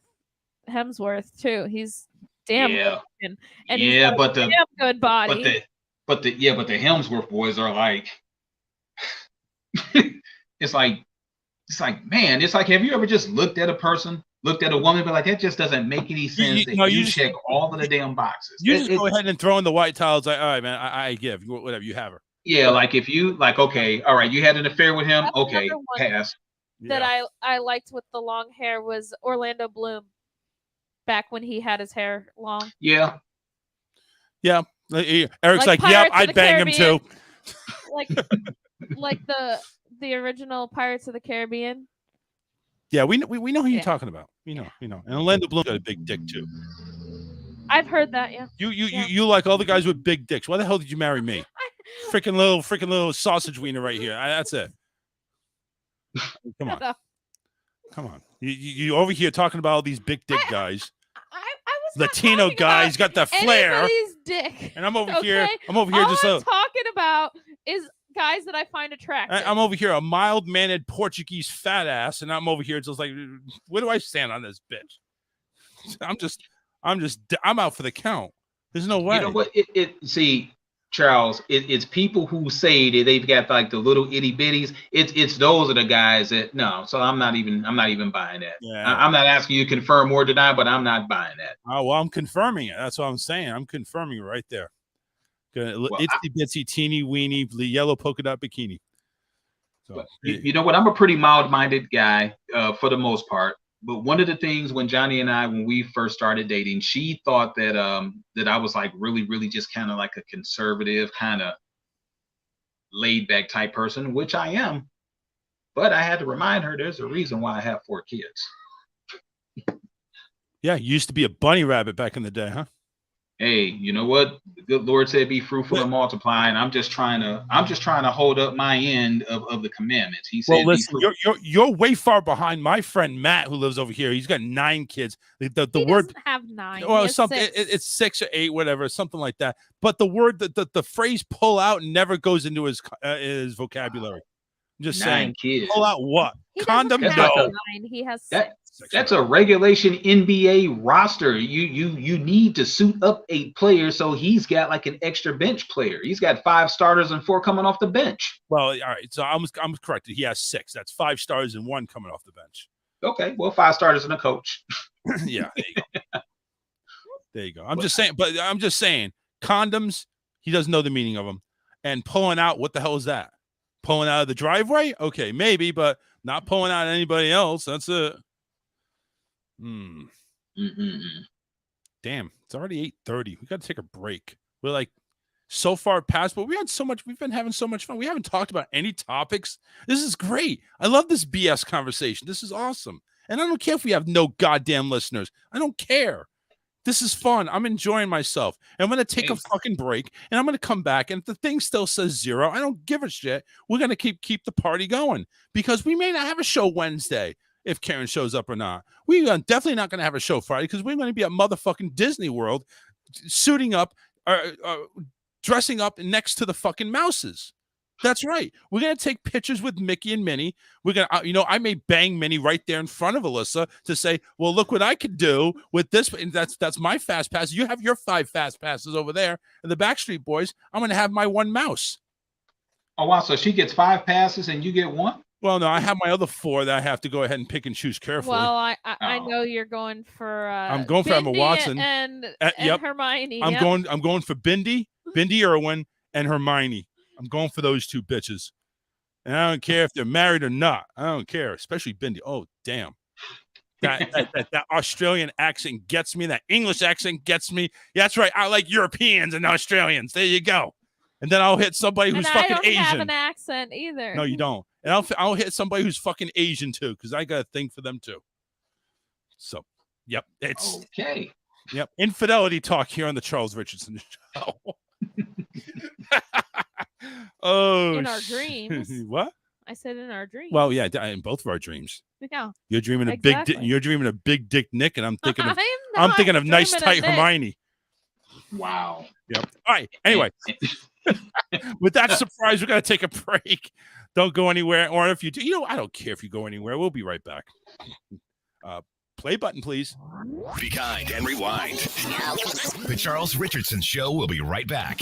Hemsworth too. He's damn Yeah. good looking, and he's Yeah, got but a the damn good body. but the Hemsworth boys are like, it's like man, it's like, have you ever just looked at a person, looked at a woman, but like that just doesn't make any sense. no, You you just- check all of the damn boxes. You It- just it- go ahead and throw in the white towels. Like, all right, man, I give whatever, you have her. Yeah, like if you like, okay, all right, you had an affair with him, That's okay, another one. pass. That Yeah. I liked with the long hair was Orlando Bloom, back when he had his hair long. Yeah, Yeah. Eric's Like like, yep, Pirates of I'd the bang him Caribbean. too. Like like the original Pirates of the Caribbean. Yeah, we know who you're Yeah. talking about. We know. And Orlando Bloom got a big dick too. I've heard that, yeah. You like all the guys with big dicks. Why the hell did you marry me? Freaking little sausage wiener right here. That's it. Come on. Come on. You over here talking about all these big dick guys. I was not Latino talking guys about got the flair. anybody's dick. And I'm over here. Okay? I'm over here All just I'm talking about is guys that I find attractive. I'm over here a mild mannered Portuguese fat ass, and I'm over here just like, where do I stand on this bitch? I'm out for the count. There's no way. you know what? See, Charles, it's people who say that they've got like the little itty bitties. It's those are the guys that no. So I'm not even buying that. Yeah. I'm not asking you to confirm or deny, but I'm not buying that. Oh, well, I'm confirming it. That's what I'm saying. I'm confirming it right there. Itsy bitsy teeny weeny yellow polka dot bikini. So You know what? I'm a pretty mild-minded guy for the most part. But one of the things when Johnny and I, when we first started dating, she thought that that I was like really, really just kind of like a conservative, kind of laid-back type person, which I am. But I had to remind her there's a reason why I have 4 kids. yeah, you used to be a bunny rabbit back in the day, huh? Hey, you know what? The good Lord said, "Be fruitful and multiply." And I'm just trying to hold up my end of the commandments. He said, Well, "Be listen, fruitful." you're way far behind my friend Matt, who lives over here. He's got 9 kids. The he word, doesn't have 9. well, He has something 6. it's 6 or 8, whatever, something like that. But the word the phrase "pull out" never goes into his vocabulary. I'm just 9 saying, kids. pull out what? He Condom? doesn't That's have like No. 9. He has 6. That- That's a regulation NBA roster. You need to suit up 8 players, so he's got like an extra bench player. He's got 5 starters and 4 coming off the bench. Well, all right. So I'm corrected. He has 6. That's 5 stars and 1 coming off the bench. Okay, well, 5 starters and a coach. Yeah, there you go. There you go. I'm just saying, condoms, he doesn't know the meaning of them. And pulling out, what the hell is that? Pulling out of the driveway? Okay, maybe, but not pulling out anybody else. That's it. Damn, it's already 8:30. We got to take a break. We're like so far past, but we've been having so much fun. We haven't talked about any topics. This is great. I love this BS conversation. This is awesome. And I don't care if we have no goddamn listeners. I don't care. This is fun. I'm enjoying myself. And I'm going to take a fucking break and I'm going to come back. And if the thing still says 0, I don't give a shit. We're going to keep the party going because we may not have a show Wednesday if Karen shows up or not. We are definitely not going to have a show Friday because we're going to be at motherfucking Disney World suiting up, dressing up next to the fucking mouses. That's right. We're going to take pictures with Mickey and Minnie. We're going to, I may bang Minnie right there in front of Alyssa to say, well, look what I could do with this. And that's my fast pass. You have your 5 fast passes over there. And the Backstreet Boys, I'm going to have my 1 mouse. Oh, wow. So she gets 5 passes and you get 1? Well, no, I have my other 4 that I have to go ahead and pick and choose carefully. Well, I know you're going for I'm going for Emma Watson and Hermione. I'm going for Bindi Irwin, and Hermione. I'm going for those 2 bitches. And I don't care if they're married or not. I don't care, especially Bindi. Oh, damn. That Australian accent gets me. That English accent gets me. Yeah, that's right. I like Europeans and Australians. There you go. And then I'll hit somebody who's fucking Asian. I don't have an accent either. No, you don't. And I'll hit somebody who's fucking Asian too, because I got a thing for them too. So, yep. It's okay. Yep. Infidelity talk here on the Charles Richardson Show. Oh, in our dreams. What? I said in our dreams. Well, yeah, in both of our dreams. Yeah. You're dreaming of you're dreaming of big dick Nick, and I'm thinking of I'm thinking of nice tight Hermione. Wow. Yep. All right. Anyway, with that surprise, we're gonna take a break. Don't go anywhere, or if you do, I don't care if you go anywhere. We'll be right back. Play button, please. Be kind and rewind. The Charles Richardson Show will be right back.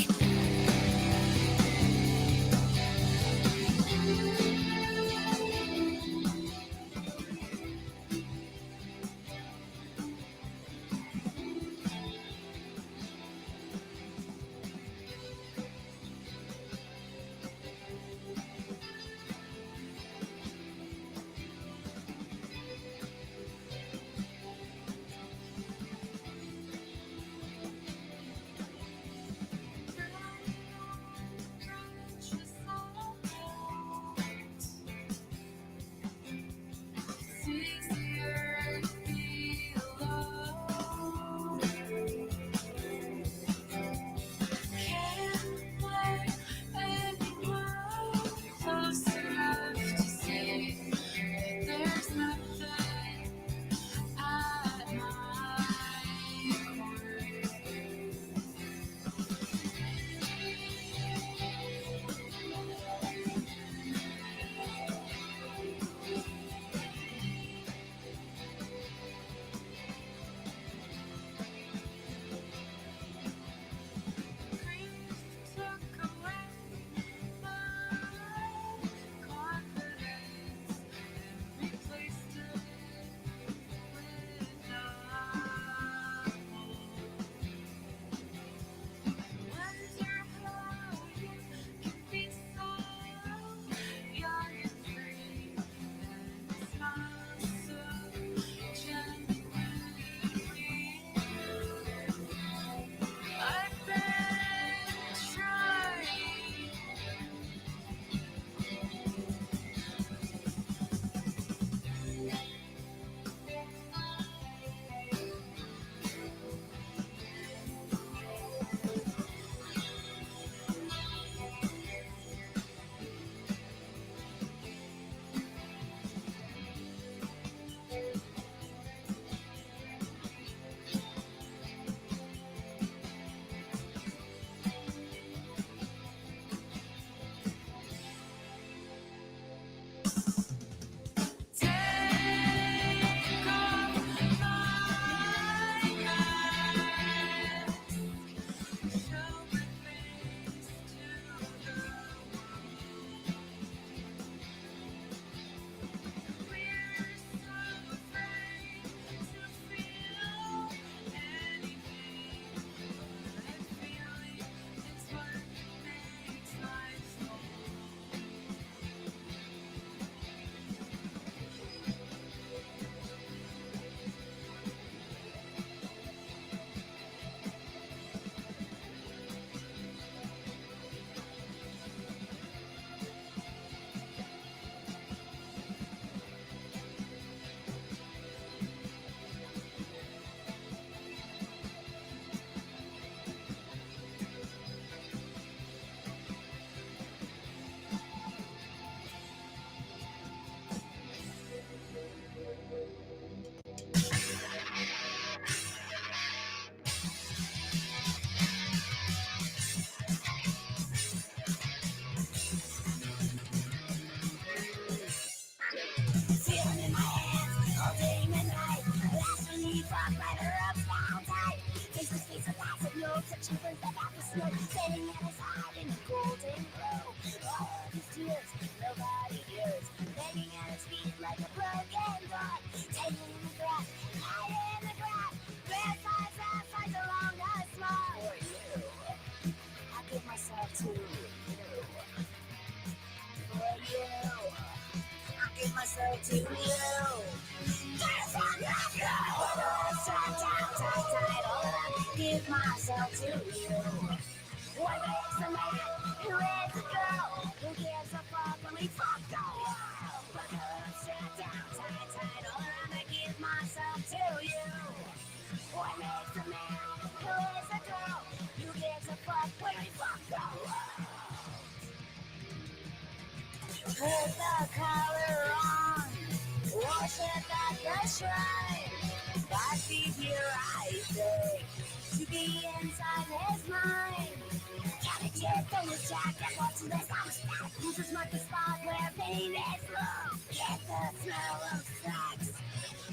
give myself to you. What makes a man who is a girl who gives a fuck when we fuck the world? Buckle up, strap down, tight, tight, all around, I give myself to you. What makes a man who is a girl who gives a fuck when we fuck the world? Put the collar on, worship at the shrine. God be here, I say, to be inside his mind. Got a kid from his jacket, watching this on stack. Who's just mark the spot where pain is low. Get the smell of sex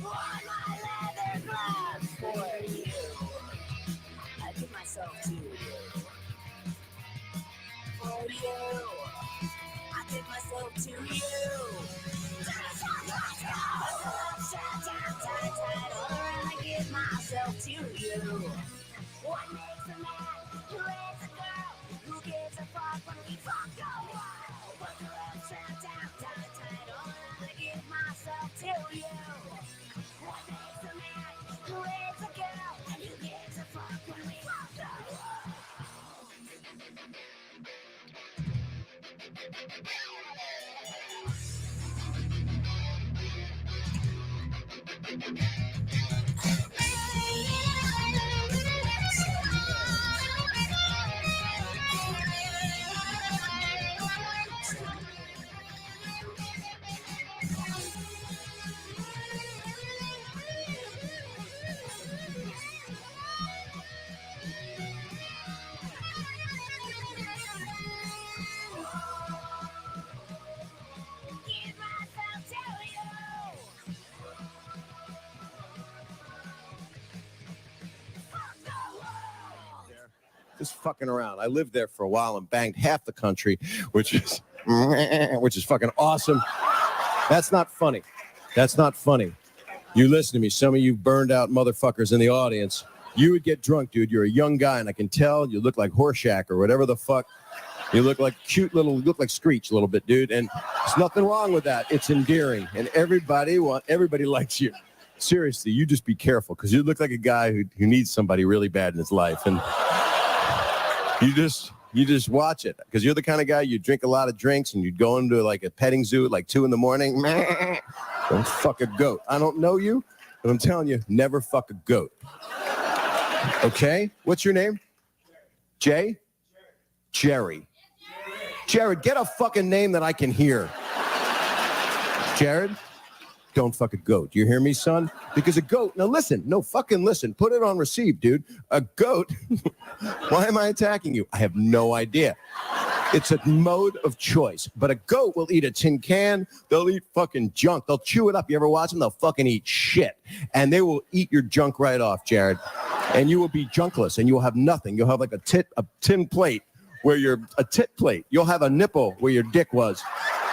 on my leather gloves for you. I give myself to you. For you. I give myself to you. Let's go. Strap down, tight, tight, all around. I give myself to you. What makes a man who is a girl who gives a fuck when we fuck the world? Buckle up, strap down, tight, tight, all around. I give myself to you. What makes a man who is a girl and who gives a fuck when we fuck the world? Give myself to you. Fuck the world. Just fucking around. I lived there for a while and banged half the country, which is fucking awesome. That's not funny. That's not funny. You listen to me. Some of you burned out motherfuckers in the audience. You would get drunk, dude. You're a young guy, and I can tell you look like Horseshack or whatever the fuck. You look like you look like Screech a little bit, dude. And there's nothing wrong with that. It's endearing, and everybody likes you. Seriously, you just be careful because you look like a guy who needs somebody really bad in his life, and you just watch it because you're the kind of guy you drink a lot of drinks and you'd go into like a petting zoo at like 2 a.m. Don't fuck a goat. I don't know you, but I'm telling you, never fuck a goat. Okay? What's your name? Jay? Jerry. Jared, get a fucking name that I can hear. Jared, don't fuck a goat. You hear me, son? Because a goat, now listen, listen. Put it on receive, dude. A goat, why am I attacking you? I have no idea. It's a mode of choice. But a goat will eat a tin can. They'll eat fucking junk. They'll chew it up. You ever watch them? They'll fucking eat shit. And they will eat your junk right off, Jared. And you will be junkless and you will have nothing. You'll have like a tin plate where you're a tit plate. You'll have a nipple where your dick was.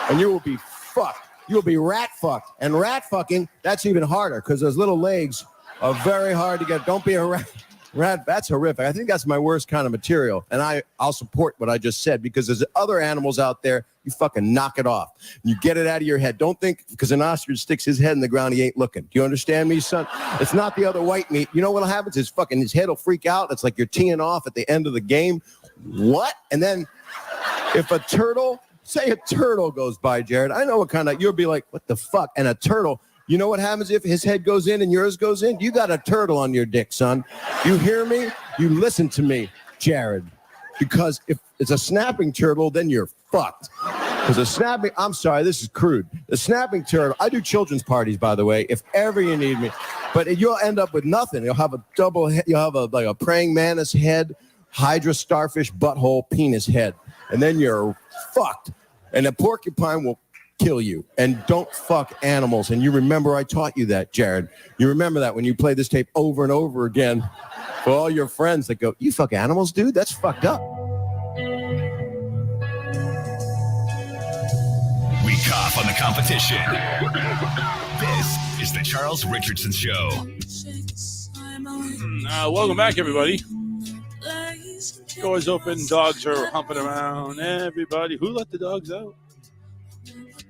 And you will be fucked. You'll be rat fucked. And rat fucking, that's even harder because those little legs are very hard to get. Don't be a rat. That's horrific. I think that's my worst kind of material. And I'll support what I just said because there's other animals out there. You fucking knock it off. You get it out of your head. Don't think because an ostrich sticks his head in the ground, he ain't looking. Do you understand me, son? It's not the other white meat. You know what happens is his head will freak out. It's like you're teeing off at the end of the game. What? And then if say a turtle goes by, Jared, I know what kind of, you'll be like, what the fuck? And a turtle, you know what happens if his head goes in and yours goes in? You got a turtle on your dick, son. You hear me? You listen to me, Jared. Because if it's a snapping turtle, then you're fucked. Because I'm sorry, this is crude. The snapping turtle, I do children's parties, by the way, if ever you need me. But you'll end up with nothing. You'll have a double head, you'll have like a praying mantis head, hydra starfish butthole penis head. And then you're fucked. And a porcupine will kill you. And don't fuck animals. And you remember I taught you that, Jared. You remember that when you play this tape over and over again for all your friends that go, you fuck animals, dude? That's fucked up. We cough on the competition. This is the Charles Richardson Show. Welcome back, everybody. Doors open, dogs are humping around. Everybody, who let the dogs out?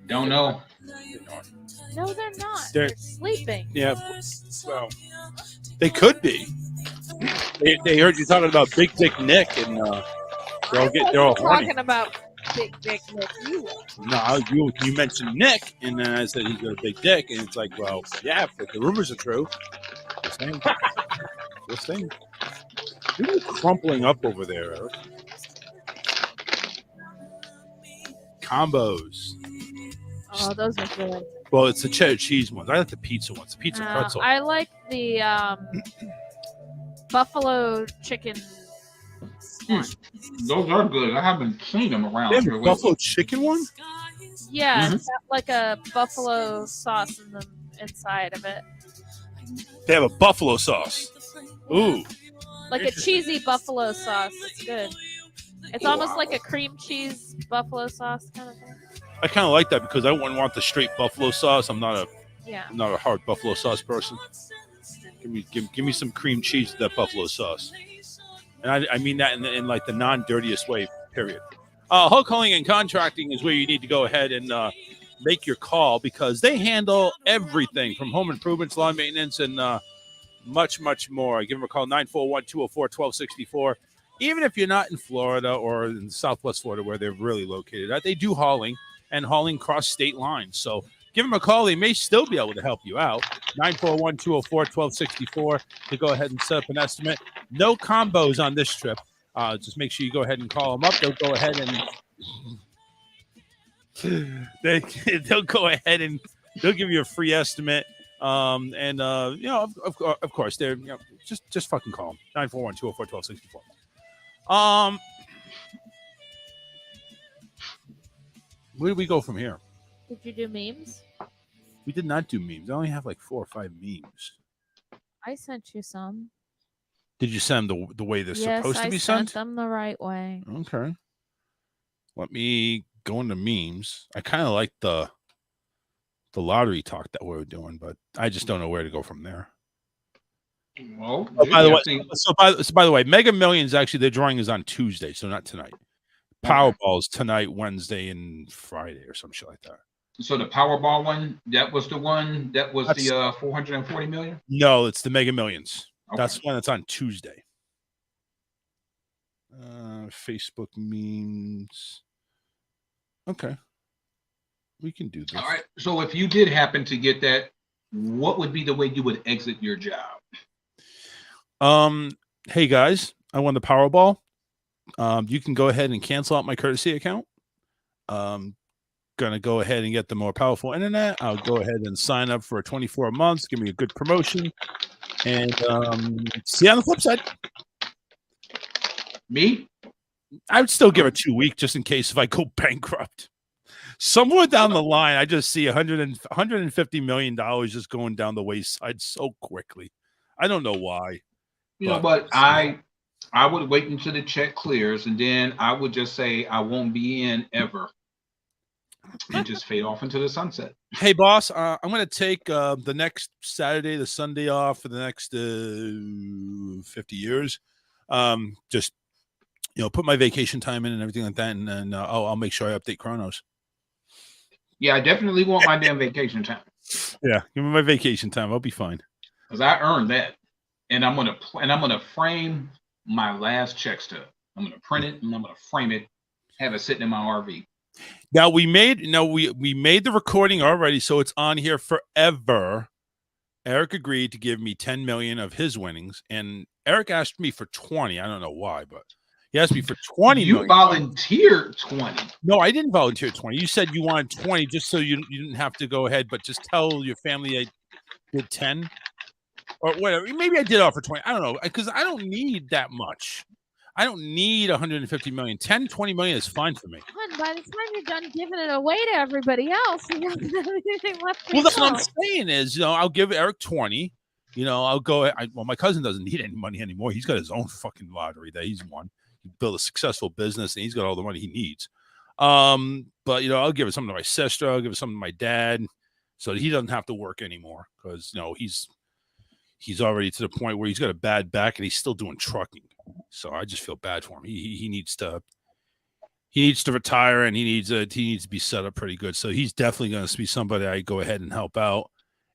Don't know. No, they're not. They're sleeping. Yeah, well, they could be. They heard you talking about Big Dick Nick, and they're all horny. Talking about Big Dick Nick. You were. No, you mentioned Nick, and then I said he's got a big dick, and it's like, well, yeah, if the rumors are true. Just saying. Just saying. You're crumpling up over there, Eric. Combos. Oh, those are good. Well, it's the cheddar cheese ones. I like the pizza ones. The pizza pretzel. I like the buffalo chicken. Those are good. I haven't seen them around They have here. a buffalo chicken one? Yeah, it's got like a buffalo sauce in the inside of it. They have a buffalo sauce. Ooh. Like a cheesy buffalo sauce. It's good. It's almost like a cream cheese buffalo sauce kind of thing. I kind of like that because I wouldn't want the straight buffalo sauce. I'm not Yeah. a hard buffalo sauce person. Give me some cream cheese with that buffalo sauce. And I mean that in like the non-dirtiest way, period. Hulk Hauling and Contracting is where you need to go ahead and make your call because they handle everything from home improvements, lawn maintenance, and much, much more. Give them a call, 941-204-1264. Even if you're not in Florida or in Southwest Florida where they're really located at, they do hauling and hauling cross state lines. So give them a call. They may still be able to help you out. 941-204-1264 to go ahead and set up an estimate. No combos on this trip. Just make sure you go ahead and call them up. They'll go ahead and they'll go ahead and they'll give you a free estimate. You know, of course, they're just fucking call them. 941-204-1264. Where do we go from here? Did you do memes? We did not do memes. I only have like 4 or 5 memes. I sent you some. Did you send them the way they're supposed to be Yes, I sent? sent them the right way. Okay. Let me go into memes. I kind of like the lottery talk that we were doing, but I just don't know where to go from there. Well, By the way, Mega Millions actually their drawing is on Tuesday, so not tonight. Powerball's tonight, Wednesday, and Friday, or some shit like that. So the Powerball one, that was the one that was the 440 million? No, it's the Mega Millions. Okay. That's the one that's on Tuesday. Facebook memes. Okay. We can do this. All right. So if you did happen to get that, what would be the way you would exit your job? Hey guys, I won the Powerball. You can go ahead and cancel out my courtesy account. Gonna go ahead and get the more powerful internet. I'll go ahead and sign up for 24 months. Give me a good promotion, and see you on the flip side. Me? I would still give it 2 weeks just in case if I go bankrupt. Somewhere down the line, I just see $150 million just going down the wayside so quickly. I don't know why. You know, but I would wait until the check clears, and then I would just say I won't be in ever, and just fade off into the sunset. Hey, boss, I'm going to take the next Saturday, the Sunday off for the next 50 years. Just put my vacation time in and everything like that, and then I'll make sure I update Chronos. Yeah, I definitely want my damn vacation time. Yeah, give me my vacation time. I'll be fine. Because I earned that, and I'm gonna frame my last check stub. I'm gonna print it and I'm gonna frame it, have it sitting in my RV. Now we made the recording already, so it's on here forever. Eric agreed to give me 10 million of his winnings, and Eric asked me for 20. I don't know why, but he asked me for 20 You million. volunteered 20. No, I didn't volunteer 20. You said you wanted 20 just so you didn't have to go ahead, but just tell your family I did 10 or whatever. Maybe I did offer 20. I don't know, because I don't need that much. I don't need 150 million. 10, 20 million is fine for me. By the time you're done giving it away to everybody else, you don't have anything left to Well, that's go. what I'm saying is, I'll give Eric 20. I'll go. Well, my cousin doesn't need any money anymore. He's got his own fucking lottery that he's won. He built a successful business, and he's got all the money he needs. But I'll give it something to my sister. I'll give it something to my dad, so that he doesn't have to work anymore because he's already to the point where he's got a bad back and he's still doing trucking. So I just feel bad for him. He needs to retire, and he needs to be set up pretty good. So he's definitely going to be somebody I go ahead and help out.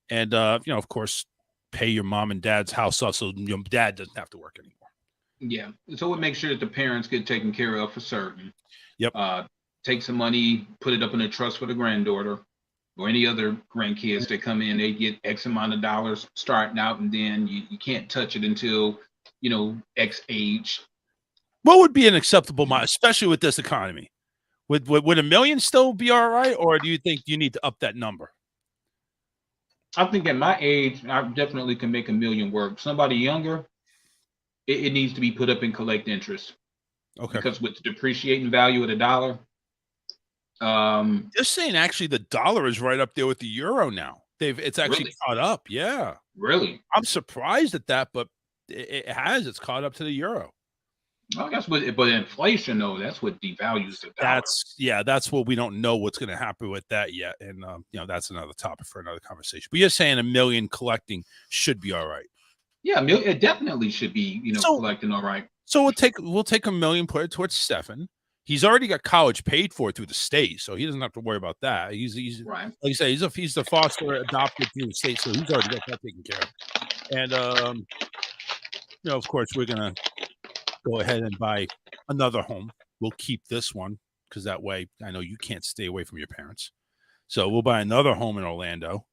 And of course, pay your mom and dad's house off so your dad doesn't have to work anymore. Yeah. So it makes sure that the parents get taken care of for certain. Yep. Take some money, put it up in a trust for the granddaughter or any other grandkids that come in. They get X amount of dollars starting out, and then you can't touch it until, X age. What would be an acceptable amount, especially with this economy? Would $1 million still be all right, or do you think you need to up that number? I think at my age, I definitely can make $1 million work. Somebody younger, it needs to be put up in collect interest. Okay. Because with the depreciating value of the dollar, they're saying actually the dollar is right up there with the euro now. It's actually Really? caught up. Yeah. Really? I'm surprised at that, but it's caught up to the euro. I guess, but inflation though, that's what devalues the dollar. That's what we don't know what's going to happen with that yet, and that's another topic for another conversation. But you're saying $1 million collecting should be all right. Yeah, it definitely should be, collecting all right. So we'll take $1 million, put it towards Stefan. He's already got college paid for through the state, so he doesn't have to worry about that. He's right. Like you say, he's the foster adopted through the state, so he's already got that taken care of. And of course, we're gonna go ahead and buy another home. We'll keep this one because that way I know you can't stay away from your parents. So we'll buy another home in Orlando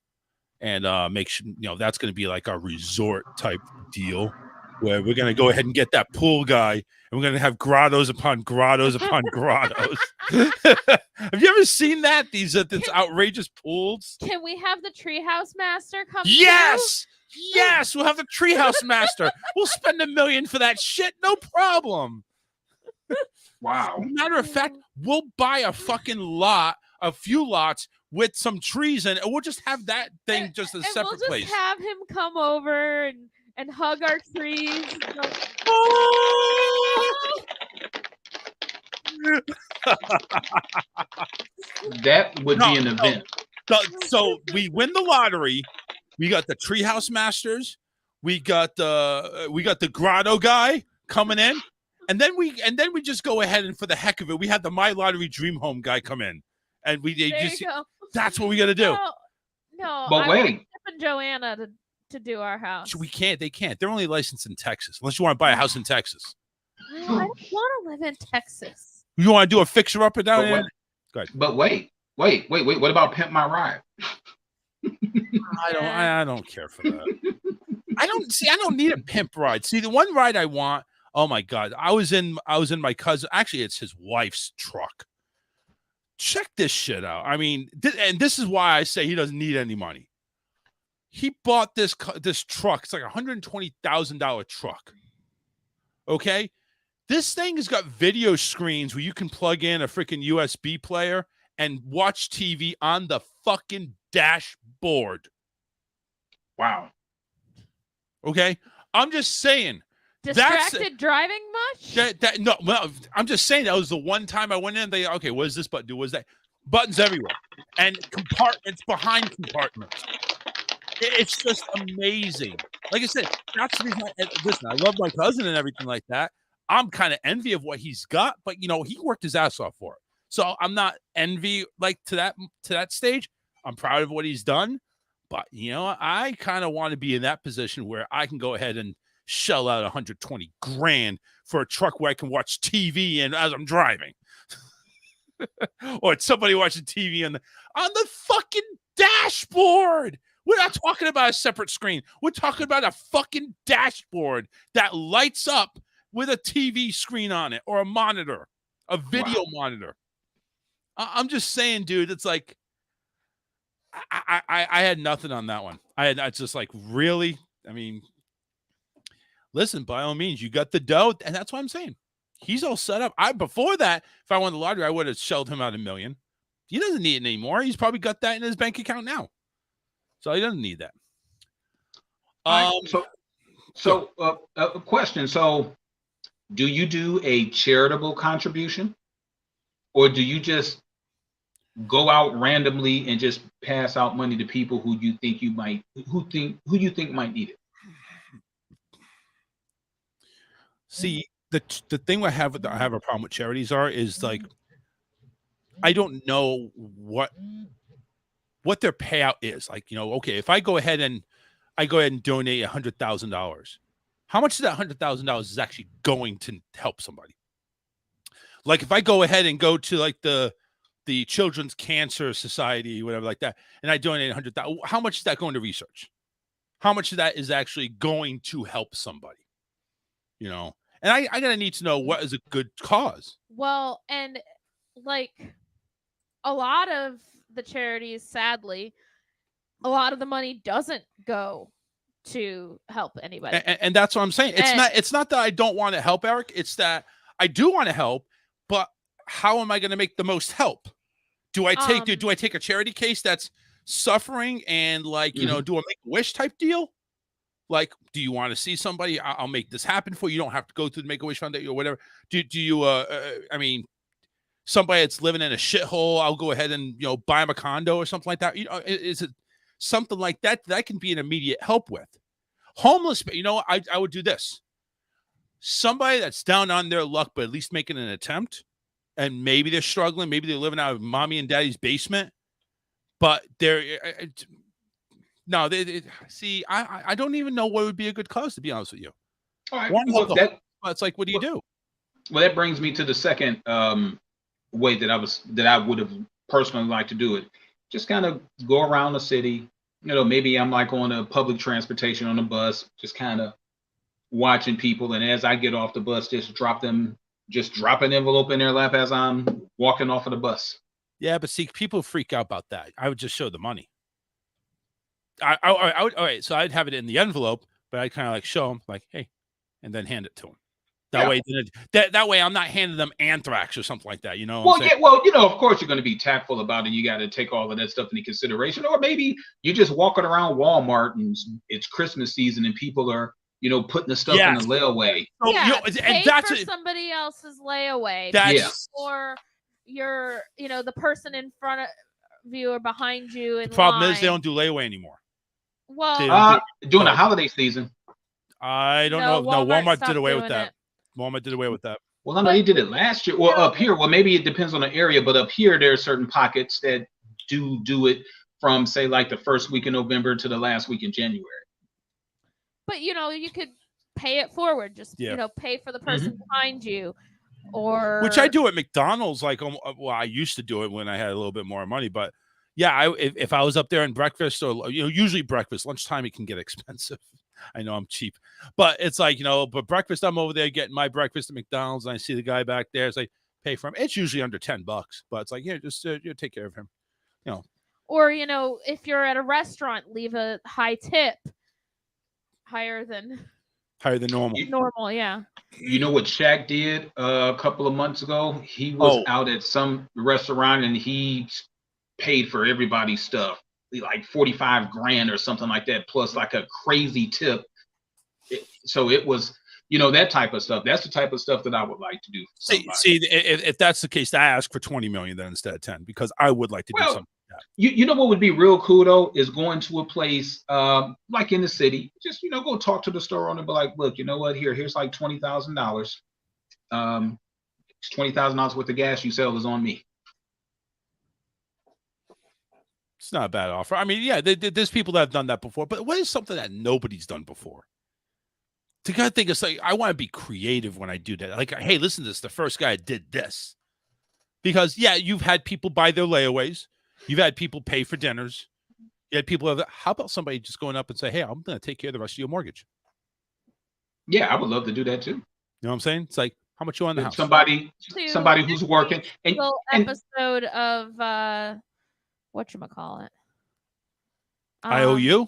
and make sure that's going to be like our resort type deal where we're going to go ahead and get that pool guy and we're going to have grottos upon grottos upon grottos. Have you ever seen that? These outrageous pools. Can we have the treehouse master come? Yes. Yes, we'll have the treehouse master. We'll spend $1 million for that shit, no problem. Wow. Matter of fact, we'll buy a fucking lot, a few lots with some trees in it, and we'll just have that thing just a separate we'll place. Just have him come over and hug our trees. That would be an event. So we win the lottery. We got the treehouse masters. We got the grotto guy coming in, and then we just go ahead and for the heck of it, we had the My Lottery Dream Home guy come in, and that's what we got to do. No, but wait, Chip and Joanna to do our house. We can't. They can't. They're only licensed in Texas, unless you want to buy a house in Texas. I don't want to live in Texas. You want to do a fixer upper down there? Go ahead. But wait. What about Pimp My Ride? I don't care for that. I don't need a pimp ride. See, the one ride I want, oh my God. I was in my cousin, actually it's his wife's truck. Check this shit out. I mean, and this is why I say he doesn't need any money. He bought this truck. It's like a $120,000 truck. Okay? This thing has got video screens where you can plug in a freaking USB player and watch TV on the fucking dashboard. Wow. Okay? I'm just saying. Distracted driving much? No, well, I'm just saying that was the one time I went in. Okay, what does this button do? What is that? Buttons everywhere. And compartments behind compartments. It's just amazing. Like I said, that's the reason. Listen, I love my cousin and everything like that. I'm kind of envy of what he's got, but he worked his ass off for it. So I'm not envy like to that stage. I'm proud of what he's done, but I kind of want to be in that position where I can go ahead and shell out $120,000 for a truck where I can watch TV and as I'm driving, or it's somebody watching TV on the fucking dashboard. We're not talking about a separate screen. We're talking about a fucking dashboard that lights up with a TV screen on it or a monitor, a video monitor. I'm just saying, dude, it's like, I had nothing on that one. I just like, really? I mean, listen, by all means, you got the dough, and that's what I'm saying. He's all set up. Before that, if I won the lottery, I would have shelled him out $1 million. He doesn't need it anymore. He's probably got that in his bank account now. So he doesn't need that. So a question. So do you do a charitable contribution, or do you just go out randomly and just pass out money to people who you think might need it? See, the thing I have a problem with charities is like, I don't know what their payout is. Like, okay, if I go ahead and I go ahead and donate $100,000. How much of that $100,000 is actually going to help somebody? Like if I go ahead and go to like the Children's Cancer Society, whatever like that, and I donate 100,000, how much is that going to research? How much of that is actually going to help somebody? You know, and I gotta need to know what is a good cause. Well, and like a lot of the charities, sadly, a lot of the money doesn't go to help anybody. And that's what I'm saying. It's not that I don't want to help, Eric. It's that I do want to help, but how am I going to make the most help? Do I take a charity case that's suffering and like, you know, do a Make-A-Wish type deal? Like, do you want to see somebody? I'll make this happen for you. You don't have to go through the Make-A-Wish Foundation or whatever. Do you, I mean, somebody that's living in a shithole, I'll go ahead and, you know, buy him a condo or something like that. You know, is it something like that that can be an immediate help with? Homeless, you know, I would do this. Somebody that's down on their luck, but at least making an attempt, and maybe they're struggling, maybe they're living out of mommy and daddy's basement, but they're no, they see. I don't even know what would be a good cause, to be honest with you. All right, well, it's like, what do you do? Well, that brings me to the second way that I would have personally liked to do it. Just kind of go around the city. You know, maybe I'm like on a public transportation on a bus, just kind of watching people, and as I get off the bus, just drop an envelope in their lap as I'm walking off of the bus. Yeah, but see, people freak out about that. I would just show the money. I would, all right, so I'd have it in the envelope, but I'd kind of like show them, like, hey, and then hand it to them. That way, that way, I'm not handing them anthrax or something like that. You know. Well, yeah. Well, you know, of course, you're going to be tactful about it. You got to take all of that stuff into consideration. Or maybe you're just walking around Walmart and it's Christmas season and people are, you know, putting the stuff in the layaway. Yeah, you know, pay and that's for somebody else's layaway. That's or you're, you know, the person in front of you or behind you. The problem is they don't do layaway anymore. Well, during the holiday season, I don't know. No, Walmart did away with that. Walmart did away with that. Well, I know he did it last year. Well, up here, well, maybe it depends on the area, but up here there are certain pockets that do it from, say, like the first week in November to the last week in January. But you know, you could pay it forward. Just you know, pay for the person behind you, or which I do at McDonald's. Like, well, I used to do it when I had a little bit more money, but yeah, if I was up there in breakfast, or you know, usually breakfast, lunchtime it can get expensive. I know I'm cheap, but it's like, you know, but breakfast, I'm over there getting my breakfast at McDonald's, and I see the guy back there. It's like, pay for him. It's usually under $10, but it's like, yeah, just you take care of him, you know. Or you know, if you're at a restaurant, leave a high tip, higher than normal. Normal, yeah. You know what Shaq did a couple of months ago? He was out at some restaurant and he paid for everybody's stuff, like 45 grand or something like that, plus like a crazy tip. So it was, you know, that type of stuff. That's the type of stuff that I would like to do. See, if that's the case, I ask for 20 million then instead of 10, because I would like to do something like that. You know what would be real cool though is going to a place like in the city. Just, you know, go talk to the store owner, but like, look, you know what? Here's like $20,000. It's $20,000 worth of gas you sell is on me. It's not a bad offer. I mean, yeah, there's people that have done that before, but what is something that nobody's done before? To kind of think it's like, I want to be creative when I do that. Like, hey, listen to this. The first guy did this. Because, yeah, you've had people buy their layaways. You've had people pay for dinners. You had people how about somebody just going up and say, hey, I'm going to take care of the rest of your mortgage? Yeah, I would love to do that too. You know what I'm saying? It's like, how much you on the house? Somebody who's working. And episode of whatchamacallit? IOU?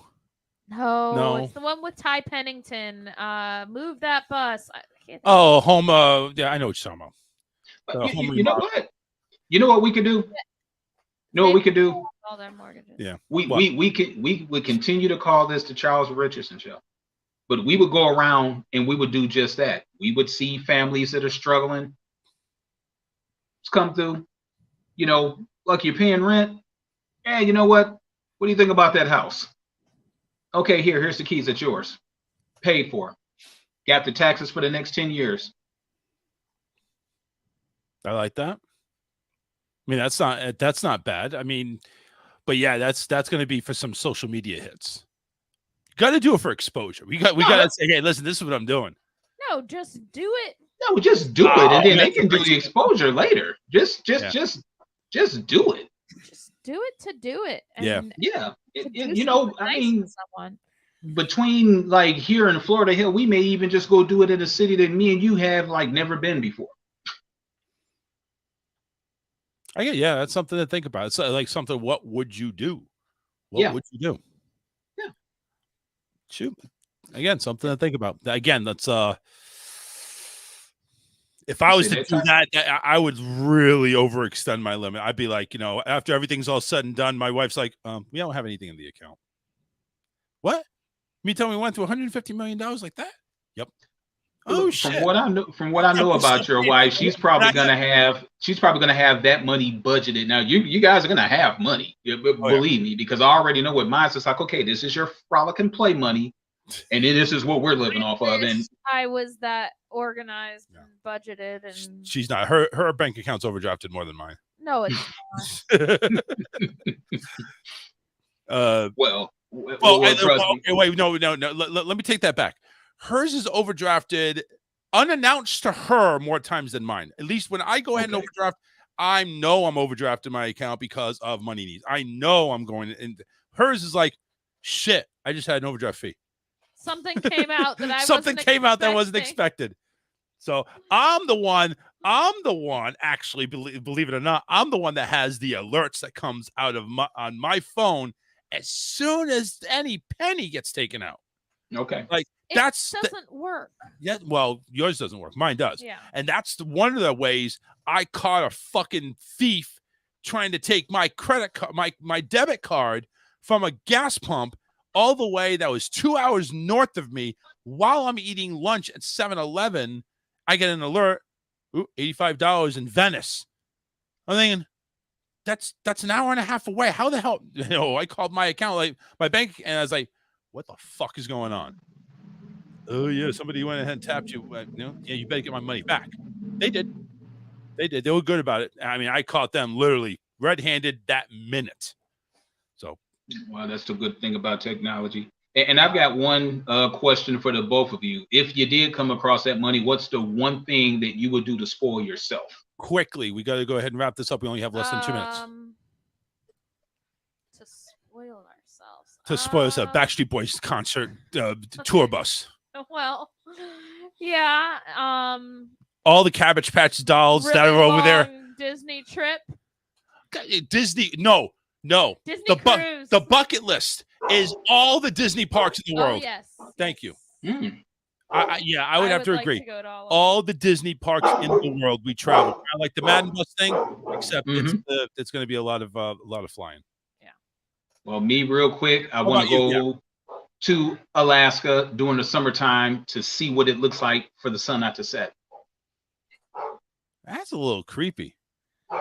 No, it's the one with Ty Pennington. Move that bus. I can't think home. Yeah, I know what you're talking about. You know what? You know what we could do? You know what we could do? All their mortgages. Yeah. We would continue to call this the Charles Richardson Show, but we would go around and we would do just that. We would see families that are struggling. Let's come through. You know, like you're paying rent. Hey, you know what? What do you think about that house? Okay, here's the keys. It's yours. Paid for. Got the taxes for the next 10 years. I like that. I mean, that's not bad. I mean, but yeah, that's going to be for some social media hits. Got to do it for exposure. We got to say, hey, listen, this is what I'm doing. No, just do it. No, just do it, and then they can do the exposure later. Just do it. Just do it to do it. And Yeah. I mean, someone. Between like here in Florida Hill, we may even just go do it in a city that me and you have like never been before. That's something to think about. It's like something. What would you do? What would you do? Yeah. Shoot. Again, something to think about. Again, that's if I was to do that, I would really overextend my limit. I'd be like, after everything's all said and done, my wife's like, we don't have anything in the account. What? Me telling me we went through $150 million like that? Yep. Oh shit. From what I know about your wife, she's probably gonna have that money budgeted. Now you guys are gonna have money, believe me, because I already know what mine's. It's like, okay, this is your frolic and play money, and then this is what we're living off of. And I was that organized and budgeted, and she's not. Her bank account's overdrafted more than mine. No, it's not. Wait, no. Let me take that back. Hers is overdrafted unannounced to her more times than mine. At least when I go ahead and overdraft, I know I'm overdrafting my account because of money needs. I know I'm going, and hers is like, shit, I just had an overdraft fee. Something came out that that wasn't expected. So I'm the one, actually, believe it or not, I'm the one that has the alerts that comes out of on my phone as soon as any penny gets taken out. Okay. Like, it doesn't work. Yeah, well, yours doesn't work. Mine does. Yeah. And that's one of the ways I caught a fucking thief trying to take my credit card, my debit card from a gas pump all the way that was 2 hours north of me while I'm eating lunch at 7-Eleven. I get an alert, $85 in Venice. I'm thinking, that's an hour and a half away. How the hell? I called my account, like my bank, and I was like, what the fuck is going on? Oh yeah, somebody went ahead and tapped you. You better get my money back. They did. They were good about it. I mean, I caught them literally red-handed that minute. So, well, that's the good thing about technology. And I've got one question for the both of you. If you did come across that money, what's the one thing that you would do to spoil yourself? Quickly, we got to go ahead and wrap this up. We only have less than 2 minutes. To spoil ourselves. To spoil us, Backstreet Boys concert tour bus. Well, yeah. All the Cabbage Patch dolls really that are over there. Disney trip. Disney, no. Disney cruise. The bucket list is all the Disney parks in the world. Yes. Thank you. I would have to like agree. To go to all the Disney parks in the world we travel. Kind of like the Madden Bus thing, except it's going to be a lot of flying. Yeah. Well, me real quick, I want to go to Alaska during the summertime to see what it looks like for the sun not to set. That's a little creepy.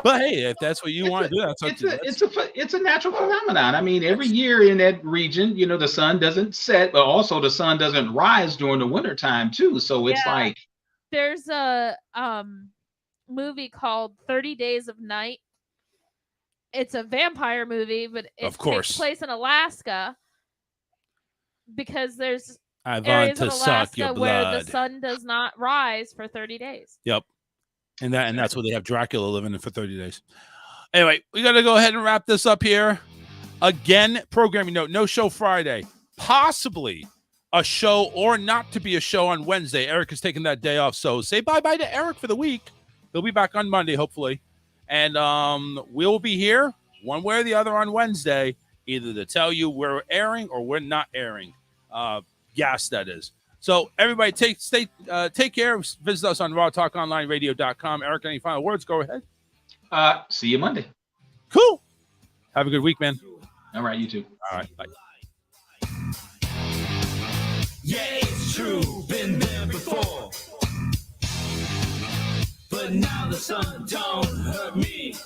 But hey, if that's what you want to do, it's a natural phenomenon. I mean, every year in that region, the sun doesn't set, but also the sun doesn't rise during the wintertime too. So it's like there's a movie called 30 Days of Night. It's a vampire movie, but it takes place in Alaska because there's areas in Alaska where the sun does not rise for 30 days. Yep. And that's where they have Dracula living in for 30 days. Anyway, we got to go ahead and wrap this up here. Again, programming note, no show Friday. Possibly a show or not to be a show on Wednesday. Eric is taking that day off. So say bye-bye to Eric for the week. He'll be back on Monday, hopefully. And we'll be here one way or the other on Wednesday, either to tell you we're airing or we're not airing. Yes, that is. So everybody take care. Visit us on rawtalkonlineradio.com. Eric, any final words? Go ahead. See you Monday. Cool. Have a good week, man. All right, you too. All right, bye. Yeah, it's true, been there before. But now the sun don't hurt me.